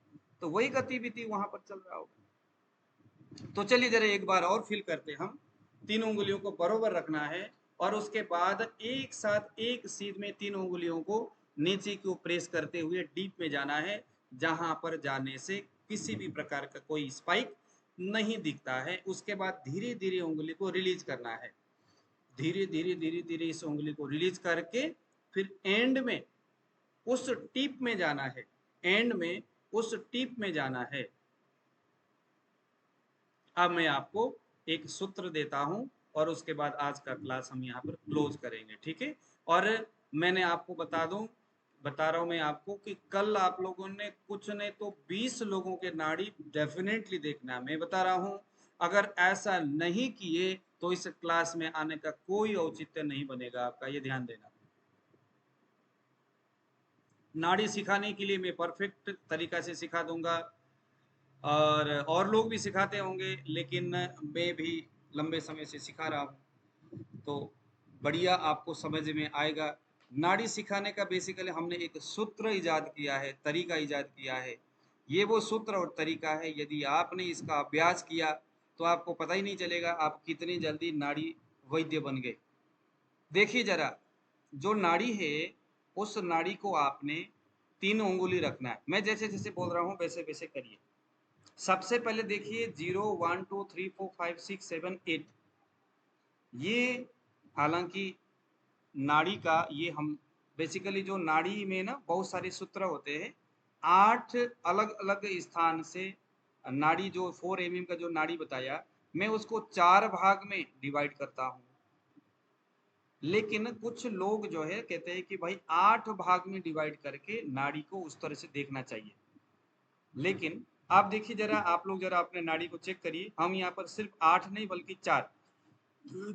तो वही गतिविधि वहां पर चल रहा होगा। तो चलिए जरा एक बार और फील करते हम। 3 उंगलियों को बरोबर रखना है और उसके बाद एक साथ एक सीध में 3 उंगलियों को नीचे को प्रेस करते हुए डीप में जाना है, जहां पर जाने से किसी भी प्रकार का कोई स्पाइक नहीं दिखता है। उसके बाद धीरे धीरे उंगली को रिलीज करना है, धीरे धीरे धीरे धीरे इस उंगली को रिलीज करके फिर एंड में उस टिप में जाना है, एंड में उस टिप में जाना है। अब मैं आपको एक सूत्र देता हूं और उसके बाद आज का क्लास हम यहाँ पर क्लोज करेंगे, ठीक है। और मैंने आपको बता रहा हूं मैं आपको कि कल आप लोगों ने कुछ ने तो 20 लोगों के नाड़ी डेफिनेटली देखना है। मैं बता रहा हूं अगर ऐसा नहीं किए तो इस क्लास में आने का कोई औचित्य नहीं बनेगा आपका, ये ध्यान देना। नाड़ी सिखाने के लिए मैं परफेक्ट तरीका से सिखा दूंगा और लोग भी सिखाते होंगे, लेकिन मैं भी लंबे समय से सिखा रहा हूँ तो बढ़िया आपको समझ में आएगा। नाड़ी सिखाने का बेसिकली हमने एक सूत्र इजाद किया है, तरीका इजाद किया है। ये वो सूत्र और तरीका है, यदि आपने इसका अभ्यास किया तो आपको पता ही नहीं चलेगा आप कितनी जल्दी नाड़ी वैद्य बन गए। देखिए जरा, जो नाड़ी है उस नाड़ी को आपने 3 उंगली रखना है। मैं जैसे जैसे बोल रहा हूँ वैसे वैसे करिए। सबसे पहले देखिए 0 1 2 3 4 5 6 7 8, ये हालांकि नाड़ी का ये हम बेसिकली जो नाड़ी में ना बहुत सारे सूत्र होते हैं, 8 अलग अलग स्थान से नाड़ी जो 4 mm का जो नाड़ी बताया मैं उसको 4 भाग में डिवाइड करता हूँ। लेकिन कुछ लोग जो है कहते हैं कि भाई 8 भाग में डिवाइड करके नाड़ी को उस तरह से देखना चाहिए। लेकिन आप देखिए जरा, आप लोग जरा अपने नाड़ी को चेक करिए। हम यहाँ पर सिर्फ 8 नहीं बल्कि 4,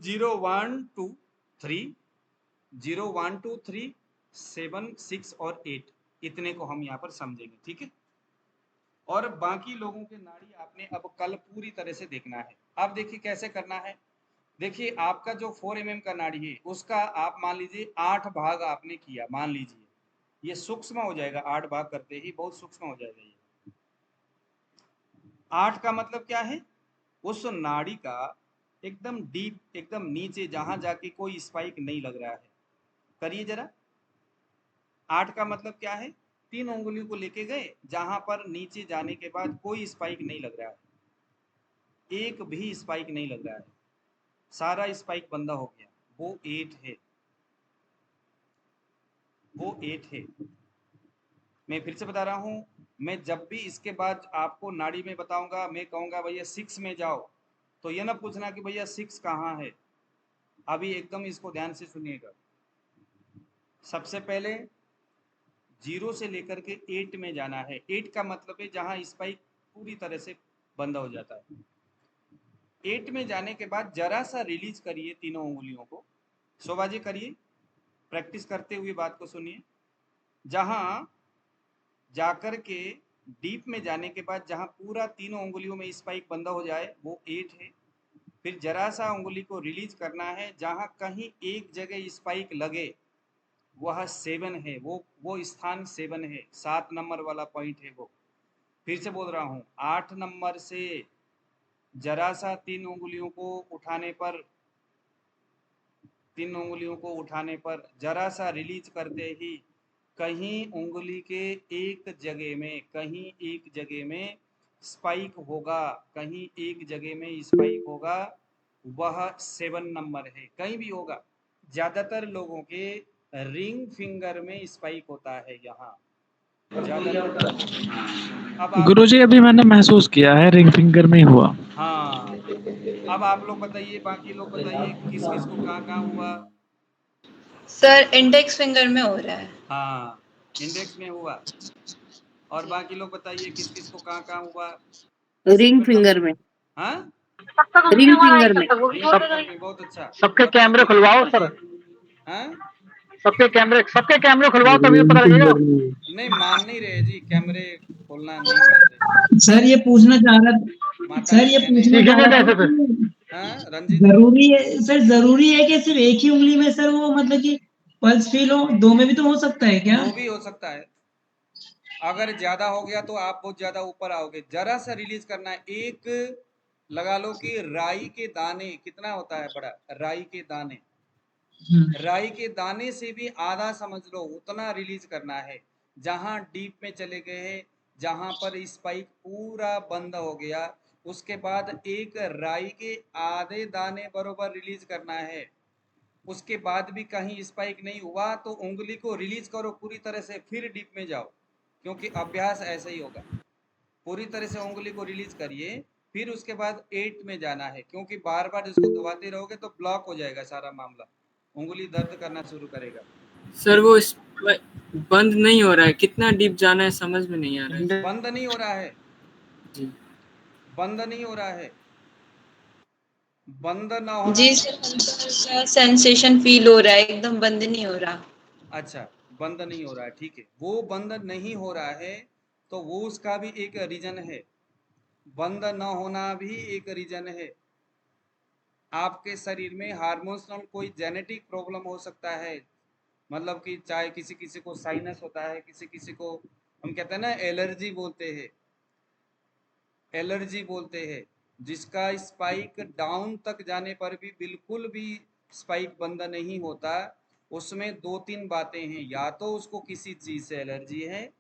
0 1 2 3, 0 1 2 3 7 6 और 8, इतने को हम यहाँ पर समझेंगे, ठीक है। और बाकी लोगों के नाड़ी आपने अब कल पूरी तरह से देखना है। अब देखिए कैसे करना है। देखिए आपका जो 4 mm का नाड़ी है उसका आप मान लीजिए 8 भाग आपने किया, मान लीजिए ये सूक्ष्म हो जाएगा, 8 भाग करते ही बहुत सूक्ष्म हो जाएगा। ये 8 का मतलब क्या है, उस नाड़ी का एकदम डीप, एकदम नीचे जहां जाके कोई स्पाइक नहीं लग रहा है। करिए जरा, 8 का मतलब क्या है, 3 उंगलियों को लेके गए जहां पर नीचे जाने के बाद कोई स्पाइक नहीं लग रहा है, एक भी स्पाइक नहीं लग रहा है, सारा स्पाइक बंदा हो गया, वो 8 है, वो 8 है। मैं फिर से बता रहा हूं, मैं जब भी इसके बाद आपको नाड़ी में बताऊंगा, मैं कहूंगा भैया 6 में जाओ, तो ये ना पूछना कि भैया 6 कहाँ है। अभी एकदम इसको ध्यान से सुनिएगा। सबसे पहले 0 से लेकर के 8 में जाना है। 8 का मतलब है जहां स्पाइक पूरी तरह से बंद हो जाता है। 8 में जाने के बाद जरा सा रिलीज करिए तीनों उंगलियों को, शोभा जी करिए, प्रैक्टिस करते हुए बात को सुनिए। जहां जाकर के डीप में जाने के बाद जहां पूरा तीनों उंगलियों में स्पाइक बंदा हो जाए वो 8 है। फिर जरा सा उंगली को रिलीज करना है, जहां कहीं एक जगह स्पाइक लगे वह 7 है, वो स्थान 7 है, 7 नंबर वाला पॉइंट है वो। फिर से बोल रहा हूं, 8 नंबर से जरा सा 3 उंगलियों को उठाने पर, 3 उंगलियों को उठाने पर जरा सा रिलीज करते ही कहीं उंगली के एक जगह में, कहीं एक जगह में स्पाइक होगा, कहीं एक जगह में स्पाइक होगा, वह 7 नंबर है, कहीं भी होगा। ज्यादातर लोगों के रिंग फिंगर में स्पाइक होता है यहाँ ज्यादातर। अब आप, गुरुजी अभी मैंने महसूस किया है रिंग फिंगर में ही हुआ। हाँ, अब आप लोग बताइए, बाकी लोग बताइए किस किस को कहाँ हुआ। सर इंडेक्स फिंगर में हो रहा है। हाँ, इंडेक्स में हुआ। और बाकी लोग बताइए किस किस को कहाँ हुआ। रिंग फिंगर में। हाँ, रिंग फिंगर में। रिंग फिंगर में, बहुत अच्छा। सबके कैमरे खुलवाओ सर। हाँ, सबके कैमरे खुलवाओ तभी तो पता रिंग लगेगा। फिंगर नहीं। नहीं मान नहीं रहे जी, कैमरे खोलना नहीं मान रहे। सर ये पूछना चाह रहा माता सर जी ये कहने पूछना चाह सीखेंगे रहा था कैसे फिर? कि हाँ रंजीत जी, जरूरी है सर, जरूरी है कि सिर्फ एक ही उंगली में सर वो मतलब कि पल्स फील हो, दो में भी तो हो सकता है क्या? वो भी हो सकता है। अगर ज्यादा हो गया तो आप बहुत ज्यादा ऊपर आओगे, जरा सा रिलीज करना है। एक लगा लो कि राई के दाने कितना होता है बड़ा, राई के दाने, राई के दाने से भी आधा समझ लो उतना रिलीज करना है। जहां डीप में चले गए हैं, जहां पर स्पाइक पूरा बंद हो गया, उसके बाद एक राई के आधे दाने बरोबर रिलीज करना है। उसके बाद भी कहीं स्पाइक नहीं हुआ तो उंगली को रिलीज करो पूरी तरह से, फिर डीप में जाओ, क्योंकि अभ्यास ऐसा ही होगा। पूरी तरह से उंगली को रिलीज करिए, फिर उसके बाद 8 में जाना है, क्योंकि बार बार इसको दबाते रहोगे तो ब्लॉक हो जाएगा सारा मामला, उंगली दर्द करना शुरू करेगा। सर वो बंद नहीं हो रहा है, कितना डीप जाना है समझ में नहीं आ रहा है बंद नहीं हो रहा है, जी। बंद नहीं हो रहा है, बंद ना होना। जी सर, हल्का हल्का सेंसेशन फील हो रहा है, एकदम बंद नहीं हो रहा। अच्छा, बंद नहीं हो रहा है, ठीक है। वो बंद नहीं हो रहा है तो वो उसका भी एक रीजन है, बंद न होना भी एक रीजन है। आपके शरीर में हार्मोनल कोई जेनेटिक प्रॉब्लम हो सकता है, मतलब कि चाहे किसी किसी को साइनस होता है, किसी किसी को हम कहते हैं ना एलर्जी बोलते हैं, एलर्जी बोलते हैं, जिसका स्पाइक डाउन तक जाने पर भी बिल्कुल भी स्पाइक बंद नहीं होता। उसमें दो तीन बातें हैं, या तो उसको किसी चीज से एलर्जी है,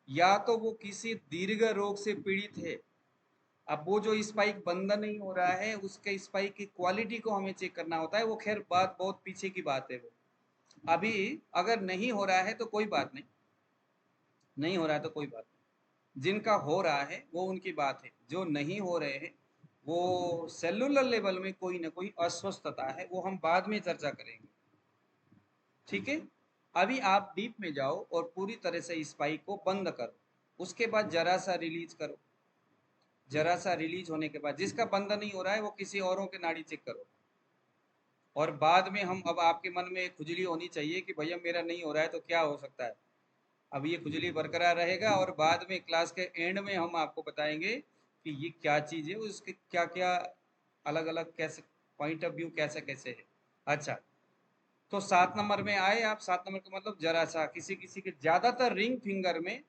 या तो वो किसी दीर्घ रोग से पीड़ित है। अब वो जो स्पाइक बंद नहीं हो रहा है, उसके स्पाइक की क्वालिटी को हमें चेक करना होता है। वो खैर बात बहुत पीछे की बात है। वो अभी अगर नहीं हो रहा है तो कोई बात नहीं, नहीं हो रहा है तो कोई बात नहीं। जिनका हो रहा है वो उनकी बात है, जो नहीं हो रहे हैं वो सेलुलर लेवल में कोई ना कोई अस्वस्थता है, वो हम बाद में चर्चा करेंगे, ठीक है। अभी आप डीप में जाओ और पूरी तरह से स्पाइक को बंद करो, उसके बाद जरा सा रिलीज करो। जरा सा रिलीज होने के बाद, जिसका बंद नहीं हो रहा है वो किसी औरों के नाड़ी चेक करो, और बाद में हम, अब आपके मन में एक खुजली होनी चाहिए कि भैया मेरा नहीं हो रहा है तो क्या हो सकता है। अब ये खुजली बरकरार रहेगा और बाद में क्लास के एंड में हम आपको बताएंगे कि ये क्या चीज़ है, उसके क्या क्या अलग अलग कैसे पॉइंट ऑफ व्यू कैसे कैसे है। अच्छा, तो 7 नंबर में आए आप। 7 नंबर का मतलब जरा सा, किसी किसी के ज़्यादातर रिंग फिंगर में,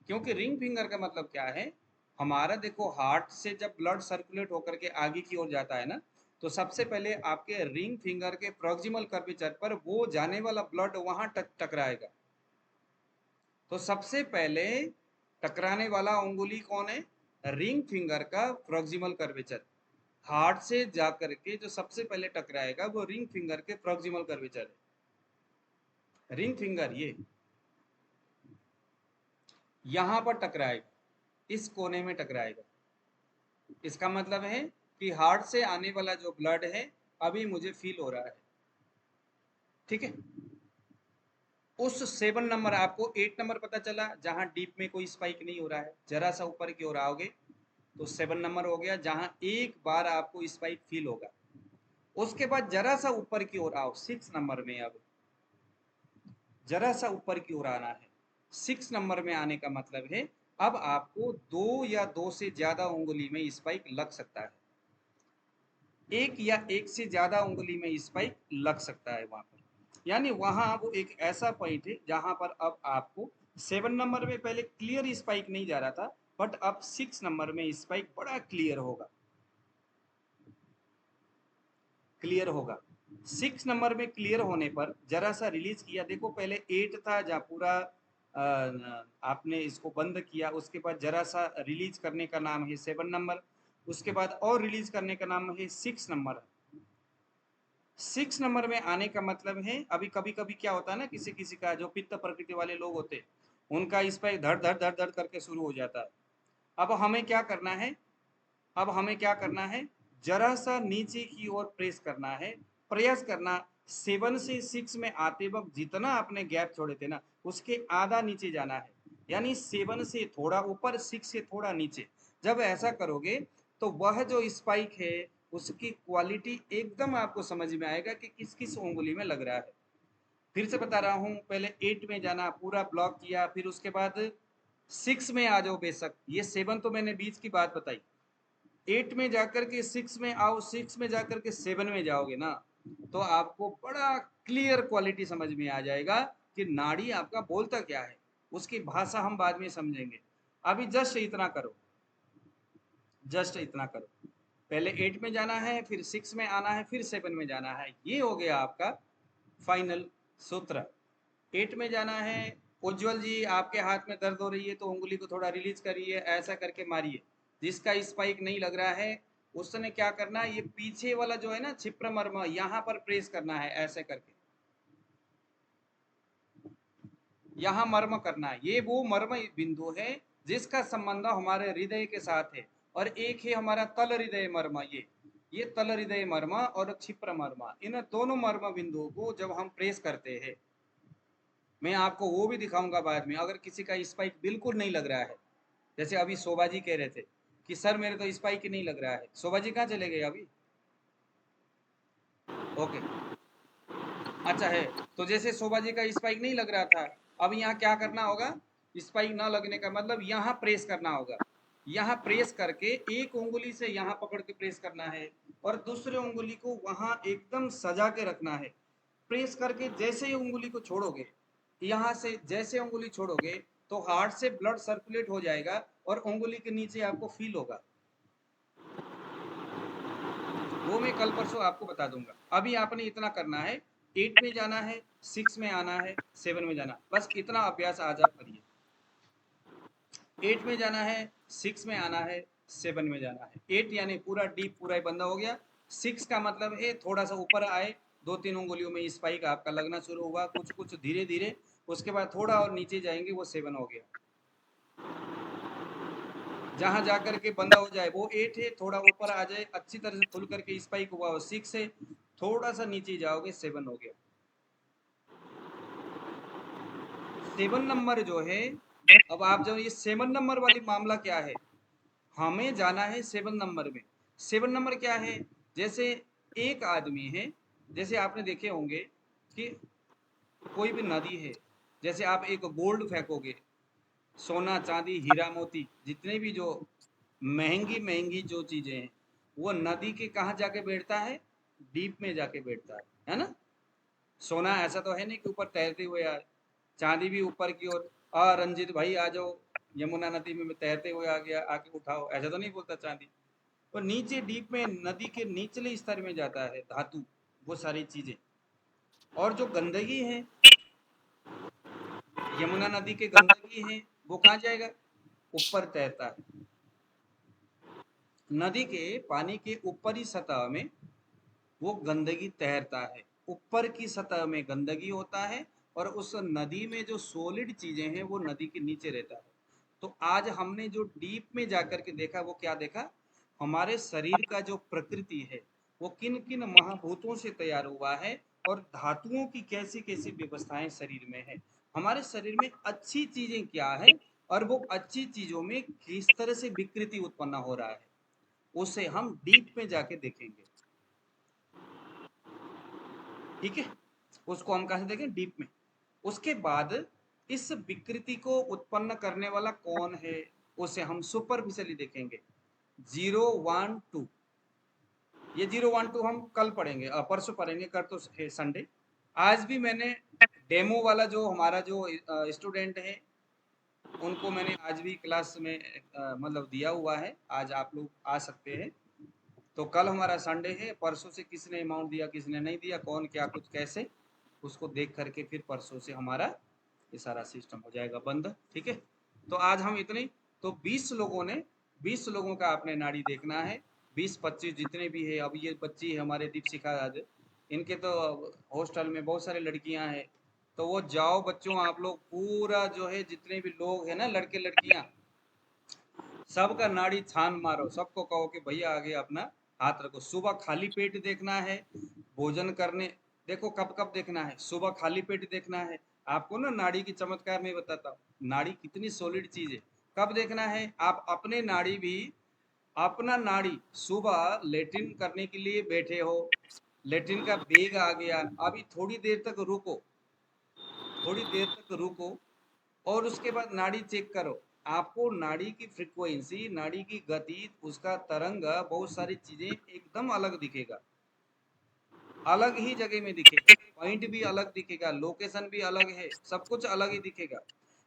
क्योंकि रिंग फिंगर का मतलब क्या है, हमारा देखो हार्ट से जब ब्लड सर्कुलेट होकर के आगे की ओर जाता है ना, तो सबसे पहले आपके रिंग फिंगर के प्रॉक्सिमल कर्वेचर पर वो जाने वाला ब्लड वहां टकराएगा। तो सबसे पहले टकराने वाला उंगली कौन है, रिंग फिंगर का प्रॉक्सिमल कर्वेचर। हार्ट से जाकर के जो सबसे पहले टकराएगा वो रिंग फिंगर के प्रॉक्सिमल कर्वेचर है। रिंग फिंगर ये यहां पर टकराएगा, इस कोने में टकराएगा। इसका मतलब है कि हार्ट से आने वाला जो ब्लड है अभी मुझे फील हो रहा है, ठीक है। उस 7 नंबर, आपको 8 नंबर पता चला जहां डीप में कोई स्पाइक नहीं हो रहा है, जरा सा ऊपर की ओर आओगे तो 7 नंबर हो गया जहां एक बार आपको स्पाइक फील होगा। उसके बाद जरा सा ऊपर की ओर आओ 6 नंबर में, अब जरा सा ऊपर की ओर आना है। 6 नंबर में आने का मतलब है अब आपको 2 या 2 से ज्यादा उंगली में स्पाइक लग सकता है, एक या एक से ज्यादा उंगली में स्पाइक लग सकता है वहां पर। यानी वहां वो एक ऐसा पॉइंट है जहां पर अब आपको 7 नंबर में पहले क्लियर स्पाइक नहीं जा रहा था, बट अब 6 नंबर में स्पाइक बड़ा क्लियर होगा, क्लियर होगा। 6 नंबर में क्लियर होने पर जरा सा रिलीज किया, देखो पहले 8 था जहाँ पूरा आपने इसको बंद किया, उसके बाद जरा सा रिलीज करने का नाम है 7 नंबर, उसके बाद और रिलीज करने का नाम है 6 नंबर। 6 नंबर में आने का मतलब है, अभी कभी कभी क्या होता है ना, किसी किसी का जो पित्त प्रकृति वाले लोग होते हैं उनका स्पाइक धड़ धड़ धड़ धड़ करके शुरू हो जाता है। अब हमें क्या करना है, अब हमें क्या करना है, जरा सा नीचे की ओर प्रेस करना है, प्रयास करना 7 से 6 में आते वक्त जितना आपने गैप छोड़े थे ना उसके आधा नीचे जाना है, यानी 7 से थोड़ा ऊपर 6 से थोड़ा नीचे। जब ऐसा करोगे तो वह जो स्पाइक है उसकी क्वालिटी एकदम आपको समझ में आएगा कि किस किस उंगली में लग रहा है। फिर से बता रहा हूँ, पहले 8 में जाना, पूरा ब्लॉक किया, फिर उसके बाद 6 में आ जाओ बेशक, ये 7 तो मैंने बीच की बात बताई, 8 में जाकर के 6 में आओ, 6 में जाकर के 7 में जाओगे ना, तो आपको बड़ा क्लियर क्वालिटी समझ में आ जाएगा कि नाड़ी आपका बोलता क्या है, उसकी भाषा हम बाद में समझेंगे। अभी जस्ट इतना करो, जस्ट इतना करो, पहले 8 में जाना है, फिर 6 में आना है, फिर 7 में जाना है, ये हो गया आपका फाइनल सूत्र। 8 में जाना है, उज्जवल जी आपके हाथ में दर्द हो रही है तो उंगली को थोड़ा रिलीज करिए, ऐसा करके मारिए। जिसका स्पाइक नहीं लग रहा है उसने क्या करना है, ये पीछे वाला जो है ना छिप्र मर्म, यहाँ पर प्रेस करना है, ऐसे करके यहाँ मर्म करना है। ये वो मर्म बिंदु है जिसका संबंध हमारे हृदय के साथ है, और एक है हमारा तल हृदय मर्म, ये तल हृदय मर्म और क्षिप्र मर्म, इन दोनों मर्म बिंदुओं को जब हम प्रेस करते हैं, मैं आपको वो भी दिखाऊंगा बाद में, अगर किसी का स्पाइक बिल्कुल नहीं लग रहा है, जैसे अभी शोभा जी कह रहे थे कि सर मेरे तो स्पाइक ही नहीं लग रहा है। शोभा जी कहाँ चले गए अभी? ओके, अच्छा है, तो जैसे शोभा जी का स्पाइक नहीं लग रहा था, अब यहाँ क्या करना होगा, स्पाइक ना लगने का मतलब यहाँ प्रेस करना होगा, यहाँ प्रेस करके एक उंगली से यहाँ पकड़ के प्रेस करना है, और दूसरे उंगली को वहाँ एकदम सजा के रखना है। प्रेस करके जैसे ही उंगली को छोड़ोगे, यहाँ से जैसे उंगली छोड़ोगे तो हार्ट से ब्लड सर्कुलेट हो जाएगा और उंगली के नीचे आपको फील होगा, वो मैं कल परसों आपको बता दूंगा। अभी आपने इतना करना है, 8 में जाना है, 6 में आना है, 7 में जाना, बस इतना अभ्यास आज आप करिए। 8 में जाना है, 6 में आना है, 7 में जाना है। 8 यानी पूरा डीप, पूरा ही बंदा हो गया। 6 का मतलब है थोड़ा सा ऊपर आए, 2-3 उंगलियों में स्पाइक आपका लगना शुरू हुआ, कुछ कुछ धीरे धीरे, उसके बाद थोड़ा और नीचे जाएंगे, वो 7 हो गया। जहां जाकर के बंदा हो जाए वो 8 है, थोड़ा ऊपर आ जाए, अच्छी तरह से खुल करके स्पाइक हुआ वो 6 है, थोड़ा सा नीचे जाओगे 7 हो गया। 7 नंबर जो है, अब आप जो ये 7 नंबर वाली मामला क्या है, हमें जाना है 7 नंबर में। 7 नंबर क्या है, जैसे एक आदमी है, जैसे आपने देखे होंगे कि कोई भी नदी है, जैसे आप एक गोल्ड फेंकोगे, सोना चांदी हीरा मोती जितने भी जो महंगी महंगी जो चीजें हैं, वो नदी के कहाँ जाके बैठता है, डीप में जाके बैठता है ना। सोना ऐसा तो है नहीं कि ऊपर तैरते हुए आए, चांदी भी ऊपर की ओर, रंजित भाई आ जाओ यमुना नदी में तैरते हुए आ गया, आके उठाओ, ऐसा तो नहीं बोलता चांदी। और नीचे डीप में नदी के निचले स्तर में जाता है धातु, वो सारी चीजें। और जो गंदगी है, यमुना नदी के गंदगी है, वो कहाँ जाएगा, ऊपर तैरता है। नदी के पानी के ऊपरी सतह में वो गंदगी तैरता है, ऊपर की सतह में गंदगी होता है, और उस नदी में जो सॉलिड चीजें हैं वो नदी के नीचे रहता है। तो आज हमने जो डीप में जाकर के देखा, वो क्या देखा, हमारे शरीर का जो प्रकृति है वो किन किन महाभूतों से तैयार हुआ है, और धातुओं की कैसी कैसी व्यवस्थाएं शरीर में है, हमारे शरीर में अच्छी चीजें क्या है, और वो अच्छी चीजों में किस तरह से विकृति उत्पन्न हो रहा है, उसे हम डीप में जाके देखेंगे। ठीक है, उसको हम कहाँ से देखें, डीप में। उसके बाद इस विकृति को उत्पन्न करने वाला कौन है, उसे हम सुपरफिशियली देखेंगे। 0, 1, 2, ये 0, 1, 2 हम कल पढ़ेंगे, परसों पढ़ेंगे, कर तो संडे। आज भी मैंने डेमो वाला जो हमारा जो स्टूडेंट है उनको मैंने आज भी क्लास में मतलब दिया हुआ है, आज आप लोग आ सकते हैं। तो कल हमारा संडे है, परसों से किसने अमाउंट दिया किसने नहीं दिया, कौन क्या कुछ कैसे, उसको देख करके फिर परसों से हमारा ये सारा सिस्टम हो जाएगा बंद। ठीक है, तो आज हम इतने, तो 20 लोगों का आपने नाड़ी देखना है, 20-25 जितने भी है। अब ये बच्ची है हमारे दीपशिखा आज, इनके तो हॉस्टल में बहुत सारी लड़कियां हैं, तो वो जाओ बच्चों, आप लोग पूरा जो है जितने भी लोग हैं ना, लड़के लड़कियां, सबका नाड़ी छान मारो, सबको कहो कि भैया आगे अपना हाथ रखो। सुबह खाली पेट देखना है, भोजन करने, देखो कब कब देखना है, सुबह खाली पेट देखना है। आपको ना नाड़ी की चमत्कार में बताता हूँ, नाड़ी कितनी सॉलिड चीज है। कब देखना है, आप अपने नाड़ी भी, अपना नाड़ी सुबह लेट्रिन करने के लिए बैठे हो, लेट्रिन का बेग आ गया, अभी थोड़ी देर तक रुको, थोड़ी देर तक रुको और उसके बाद नाड़ी चेक करो। आपको नाड़ी की फ्रीक्वेंसी, नाड़ी की गति, उसका तरंग, बहुत सारी चीजें एकदम अलग दिखेगा, अलग ही जगह में दिखेगा, पॉइंट भी अलग दिखेगा, लोकेशन भी अलग है, सब कुछ अलग ही दिखेगा।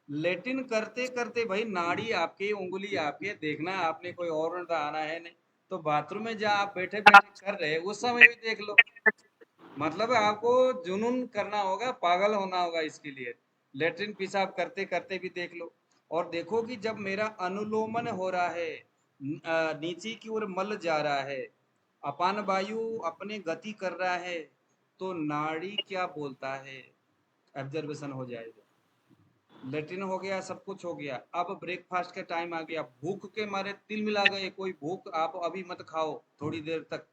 लेटिन करते करते भाई नाड़ी आपकी, उंगली आपके, देखना आपने कोई और आना है नहीं, तो बाथरूम में जहाँ आप बैठे बैठे कर रहे हैं उस समय भी देख लो। मतलब आपको जुनून करना होगा, पागल होना होगा इसके लिए। लेटरिन पेशाब करते करते भी देख लो। और देखो कि जब मेरा अनुलोमन हो रहा है, नीचे की ओर मल जा रहा है, अपान वायु अपने गति कर रहा है, तो नाड़ी क्या बोलता है ऑब्जर्वेशन हो जाएगा। लेटरिन हो गया, सब कुछ हो गया, अब ब्रेकफास्ट का टाइम आ गया, भूख के मारे तिल मिला गए, कोई भूख आप अभी मत खाओ थोड़ी देर तक।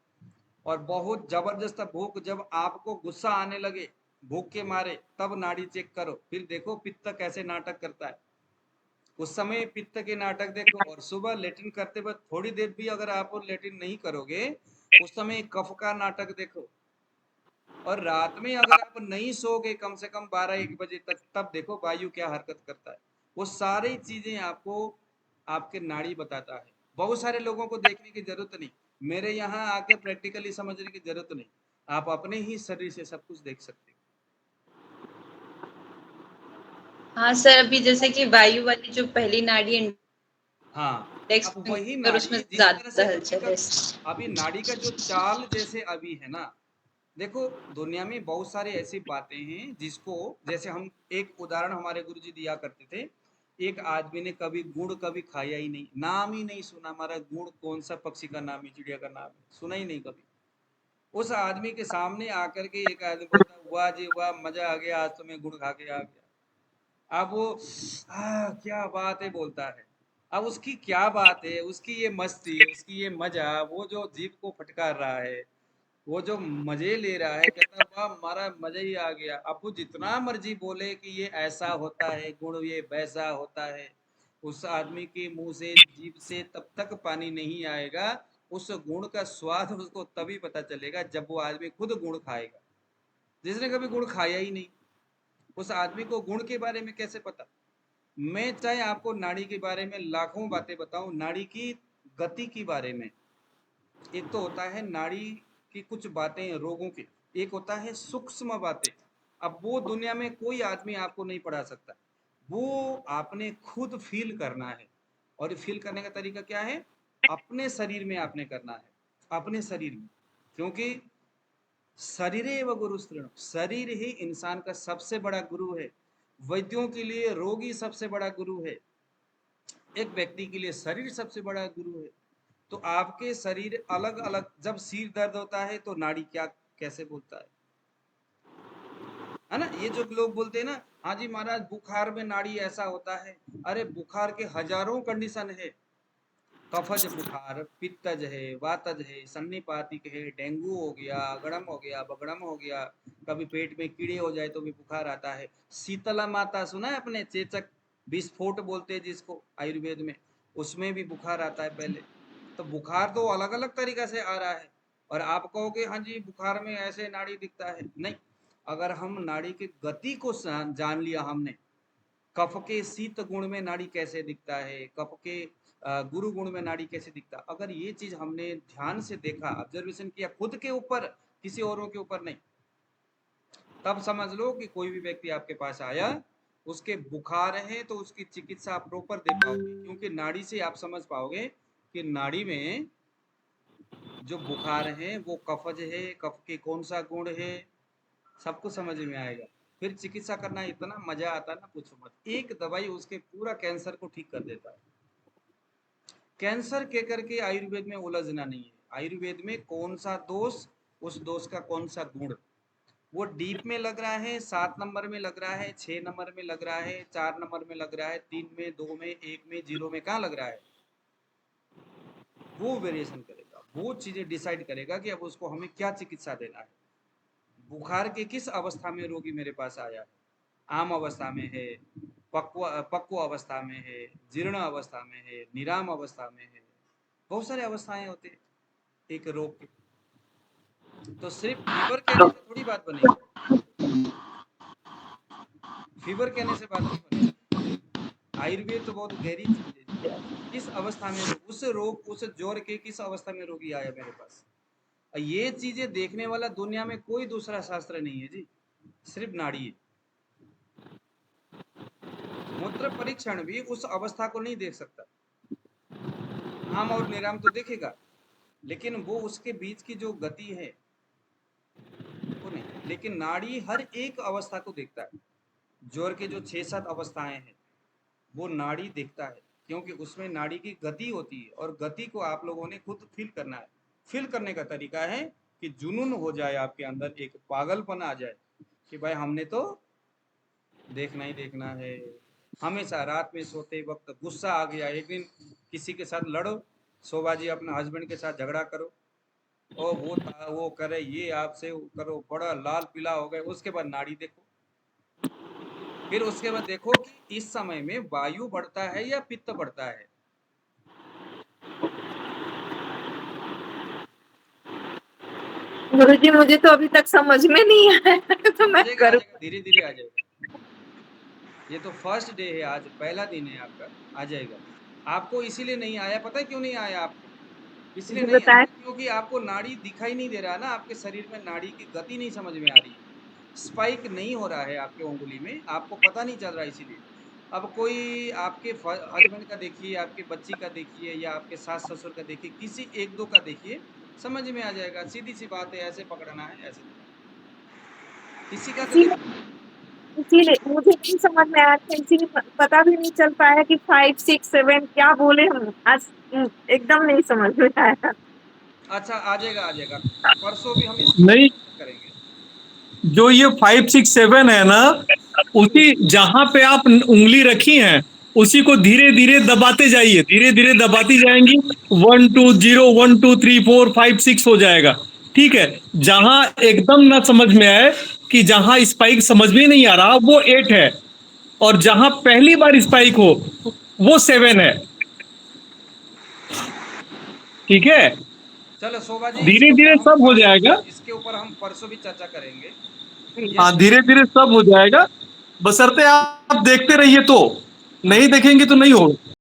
और बहुत जबरदस्त भूख, जब आपको गुस्सा आने लगे भूख के मारे, तब नाड़ी चेक करो, फिर देखो पित्त कैसे नाटक करता है, उस समय पित्त के नाटक देखो। और सुबह लेटिन करते वक्त थोड़ी देर भी अगर आप लेटिन नहीं करोगे, उस समय कफ का नाटक देखो। और रात में अगर आप नहीं सोगे कम से कम 12-1 बजे तक, तब देखो वायु क्या हरकत करता है। वो सारी चीजें आपको आपके नाड़ी बताता है। बहुत सारे लोगों को देखने की जरूरत नहीं, मेरे यहाँ आके प्रैक्टिकली समझने की जरूरत नहीं, आप अपने ही शरीर से सब कुछ देख सकते हो। हाँ सर, अभी जैसे कि वायु वाली जो पहली नाड़ी हाँ, इंडेक्स अब वही फिंगर, उसमें नाड़ी जिस तरह से ज्यादा अभी हलचल का, है। अभी नाड़ी का जो चाल जैसे अभी है ना, देखो दुनिया में बहुत सारे ऐसी बातें हैं जिसको, जैसे हम एक उदाहरण हमारे गुरुजी दिया करते थे, एक आदमी ने कभी गुड़ कभी खाया ही नहीं, नाम ही नहीं सुना, हमारा गुड़ कौन सा पक्षी का नाम है, चिड़िया का नाम है, सुना ही नहीं कभी। उस आदमी के सामने आकर के एक आदमी बोलता, वाह जी वाह, मजा आ गया, आज तो मैं गुड़ खा के आ गया। अब वो क्या बात है बोलता है। अब उसकी क्या बात है, उसकी ये मस्ती, उसकी ये मजा, वो जो जीभ को फटकार रहा है, वो जो मजे ले रहा है, कहता है वाह हमारा मजा ही आ गया। अब वो जितना मर्जी बोले कि ये ऐसा होता है गुण, ये वैसा होता है, उस आदमी के मुंह से, जीभ से तब तक पानी नहीं आएगा, उस गुण का स्वाद उसको तभी पता चलेगा जब वो आदमी खुद गुण खाएगा। जिसने कभी गुण खाया ही नहीं, उस आदमी को गुण के बारे में कैसे पता। मैं चाहे आपको नाड़ी के बारे में लाखों बातें बताऊं, नाड़ी की गति के बारे में, एक तो होता है नाड़ी की कुछ बातें रोगों की, एक होता है सूक्ष्म बातें। अब वो दुनिया में कोई आदमी आपको नहीं पढ़ा सकता, वो आपने खुद फील करना है। और फील करने का तरीका क्या है, अपने शरीर में आपने करना है, अपने शरीर में। क्योंकि शरीरेव गुरु स्तृण, शरीर ही इंसान का सबसे बड़ा गुरु है। वैद्यों के लिए रोगी सबसे बड़ा गुरु है, एक व्यक्ति के लिए शरीर सबसे बड़ा गुरु है। तो आपके शरीर अलग अलग, जब सिर दर्द होता है तो नाड़ी क्या कैसे बोलता है ना। ये जो लोग बोलते हैं ना, हाँ जी महाराज बुखार में नाड़ी ऐसा होता है, अरे बुखार के हजारों कंडीशन है, कफज बुखार, पित्तज है, वातज है, सन्निपातिक है, डेंगू हो गया, गड़म हो गया, बगड़म हो गया, कभी पेट में कीड़े हो जाए तो भी बुखार आता है। शीतला माता सुना है अपने, चेचक विस्फोट बोलते हैं जिसको आयुर्वेद में, उसमें भी बुखार आता है पहले। तो बुखार तो अलग अलग तरीका से आ रहा है, और आप कहोगे हाँ जी बुखार में ऐसे नाड़ी दिखता है, नहीं। अगर हम नाड़ी की गति को जान लिया हमने, कफ के शीत गुण में नाड़ी कैसे दिखता है, कफ के गुरु गुण में नाड़ी कैसे दिखता है, अगर ये चीज हमने ध्यान से देखा, ऑब्जर्वेशन किया खुद के ऊपर, किसी औरों के ऊपर नहीं, तब समझ लो कि कोई भी व्यक्ति आपके पास आया, उसके बुखार है तो उसकी चिकित्सा आप प्रॉपर दे पाओगे। क्योंकि नाड़ी से आप समझ पाओगे कि नाड़ी में जो बुखार है वो कफज है, कफ के कौन सा गुण है, सब कुछ समझ में आएगा। फिर चिकित्सा करना इतना मजा आता है ना, पूछो मत। एक दवाई उसके पूरा कैंसर को ठीक कर देता है। कैंसर के करके आयुर्वेद में उलझना नहीं है। आयुर्वेद में कौन सा दोष, उस दोष का कौन सा गुण, वो डीप में लग रहा है, 7 नंबर में लग रहा है, 6 नंबर में लग रहा है, 4 नंबर में लग रहा है, 3 में, 2 में, 1 में, 0 में, कहाँ लग रहा है, वो वेरिएशन करेगा, वो चीजें डिसाइड करेगा कि अब उसको हमें क्या चिकित्सा देना है। बुखार के किस अवस्था में रोगी मेरे पास आया है, आम अवस्था में है, पक्व अवस्था में है, जीर्ण अवस्था में है, निराम अवस्था में है, बहुत सारे अवस्थाएं होते हैं एक रोग के। तो सिर्फ फीवर कहने से थोड़ी बात बनेगी। फीवर कहने से बात नहीं बनेगी। आयुर्वेद तो बहुत गहरी चीज है। किस अवस्था में उस रोग, उस ज्वर के किस अवस्था में रोगी आया मेरे पास, ये चीजें देखने वाला दुनिया में कोई दूसरा शास्त्र नहीं है जी, सिर्फ नाड़ी है। मूत्र परीक्षण भी उस अवस्था को नहीं देख सकता। आम और निराम तो देखेगा, लेकिन वो उसके बीच की जो गति है वो नहीं। लेकिन नाड़ी हर एक अवस्था को देखता है। ज्वर के जो 6-7 अवस्थाएं हैं वो नाड़ी देखता है, क्योंकि उसमें नाड़ी की गति होती है, और गति को आप लोगों ने खुद फील करना है। फील करने का तरीका है कि जुनून हो जाए आपके अंदर, एक पागलपन आ जाए कि भाई हमने तो देखना ही देखना है। हमेशा रात में सोते वक्त गुस्सा आ गया, एक दिन किसी के साथ लड़ो, शोभा जी अपने हस्बैंड के साथ झगड़ा करो, और वो करे, ये आपसे करो, बड़ा लाल पीला हो गए, उसके बाद नाड़ी देखो। फिर उसके बाद देखो कि इस समय में वायु बढ़ता है या पित्त बढ़ता है। गुरुजी मुझे तो अभी तक समझ में नहीं आया तो मैं करूँ। धीरे धीरे आ जाएगा। ये तो फर्स्ट डे है, आज पहला दिन है आपका, आ जाएगा। आपको इसीलिए नहीं आया, पता है क्यों नहीं आया आपको? इसलिए नहीं आया क्योंकि आपको नाड़ी दिखाई नहीं दे रहा ना, आपके शरीर में नाड़ी की गति नहीं समझ में आ रही, स्पाइक नहीं हो रहा है आपके उंगली में, आपको पता नहीं चल रहा। इसीलिए अब कोई आपके हस्बैंड का देखिए, आपके बच्ची का देखिए, या आपके सास ससुर का देखिए, किसी एक दो का देखिए, समझ में आ जाएगा। सीधी सी बात है, ऐसे पकड़ना है, ऐसे किसी का तो इसीलिए मुझे नहीं समझ में आया था, इसीलिए पता भी नहीं चल पाया कि 5, 6, 7 क्या बोले हम आज, एकदम नहीं समझ में आया। अच्छा आ जाएगा परसों भी हम नहीं, करेंगे। जो ये 5, 6, 7 है ना, उसी जहां पे आप उंगली रखी हैं उसी को धीरे धीरे दबाते जाइए, धीरे धीरे दबाती जाएंगी। 1 2 0 1 2 3 4 5 6 हो जाएगा। ठीक है, जहां एकदम ना समझ में आए कि जहां स्पाइक समझ में नहीं आ रहा वो 8 है, और जहां पहली बार स्पाइक हो वो 7 है। ठीक है, चलो शोभा जी, धीरे धीरे सब हो जाएगा। इसके ऊपर हम परसों भी चर्चा करेंगे। हाँ, धीरे धीरे सब हो जाएगा, बशर्ते आप देखते रहिए। तो नहीं देखेंगे तो नहीं होगा।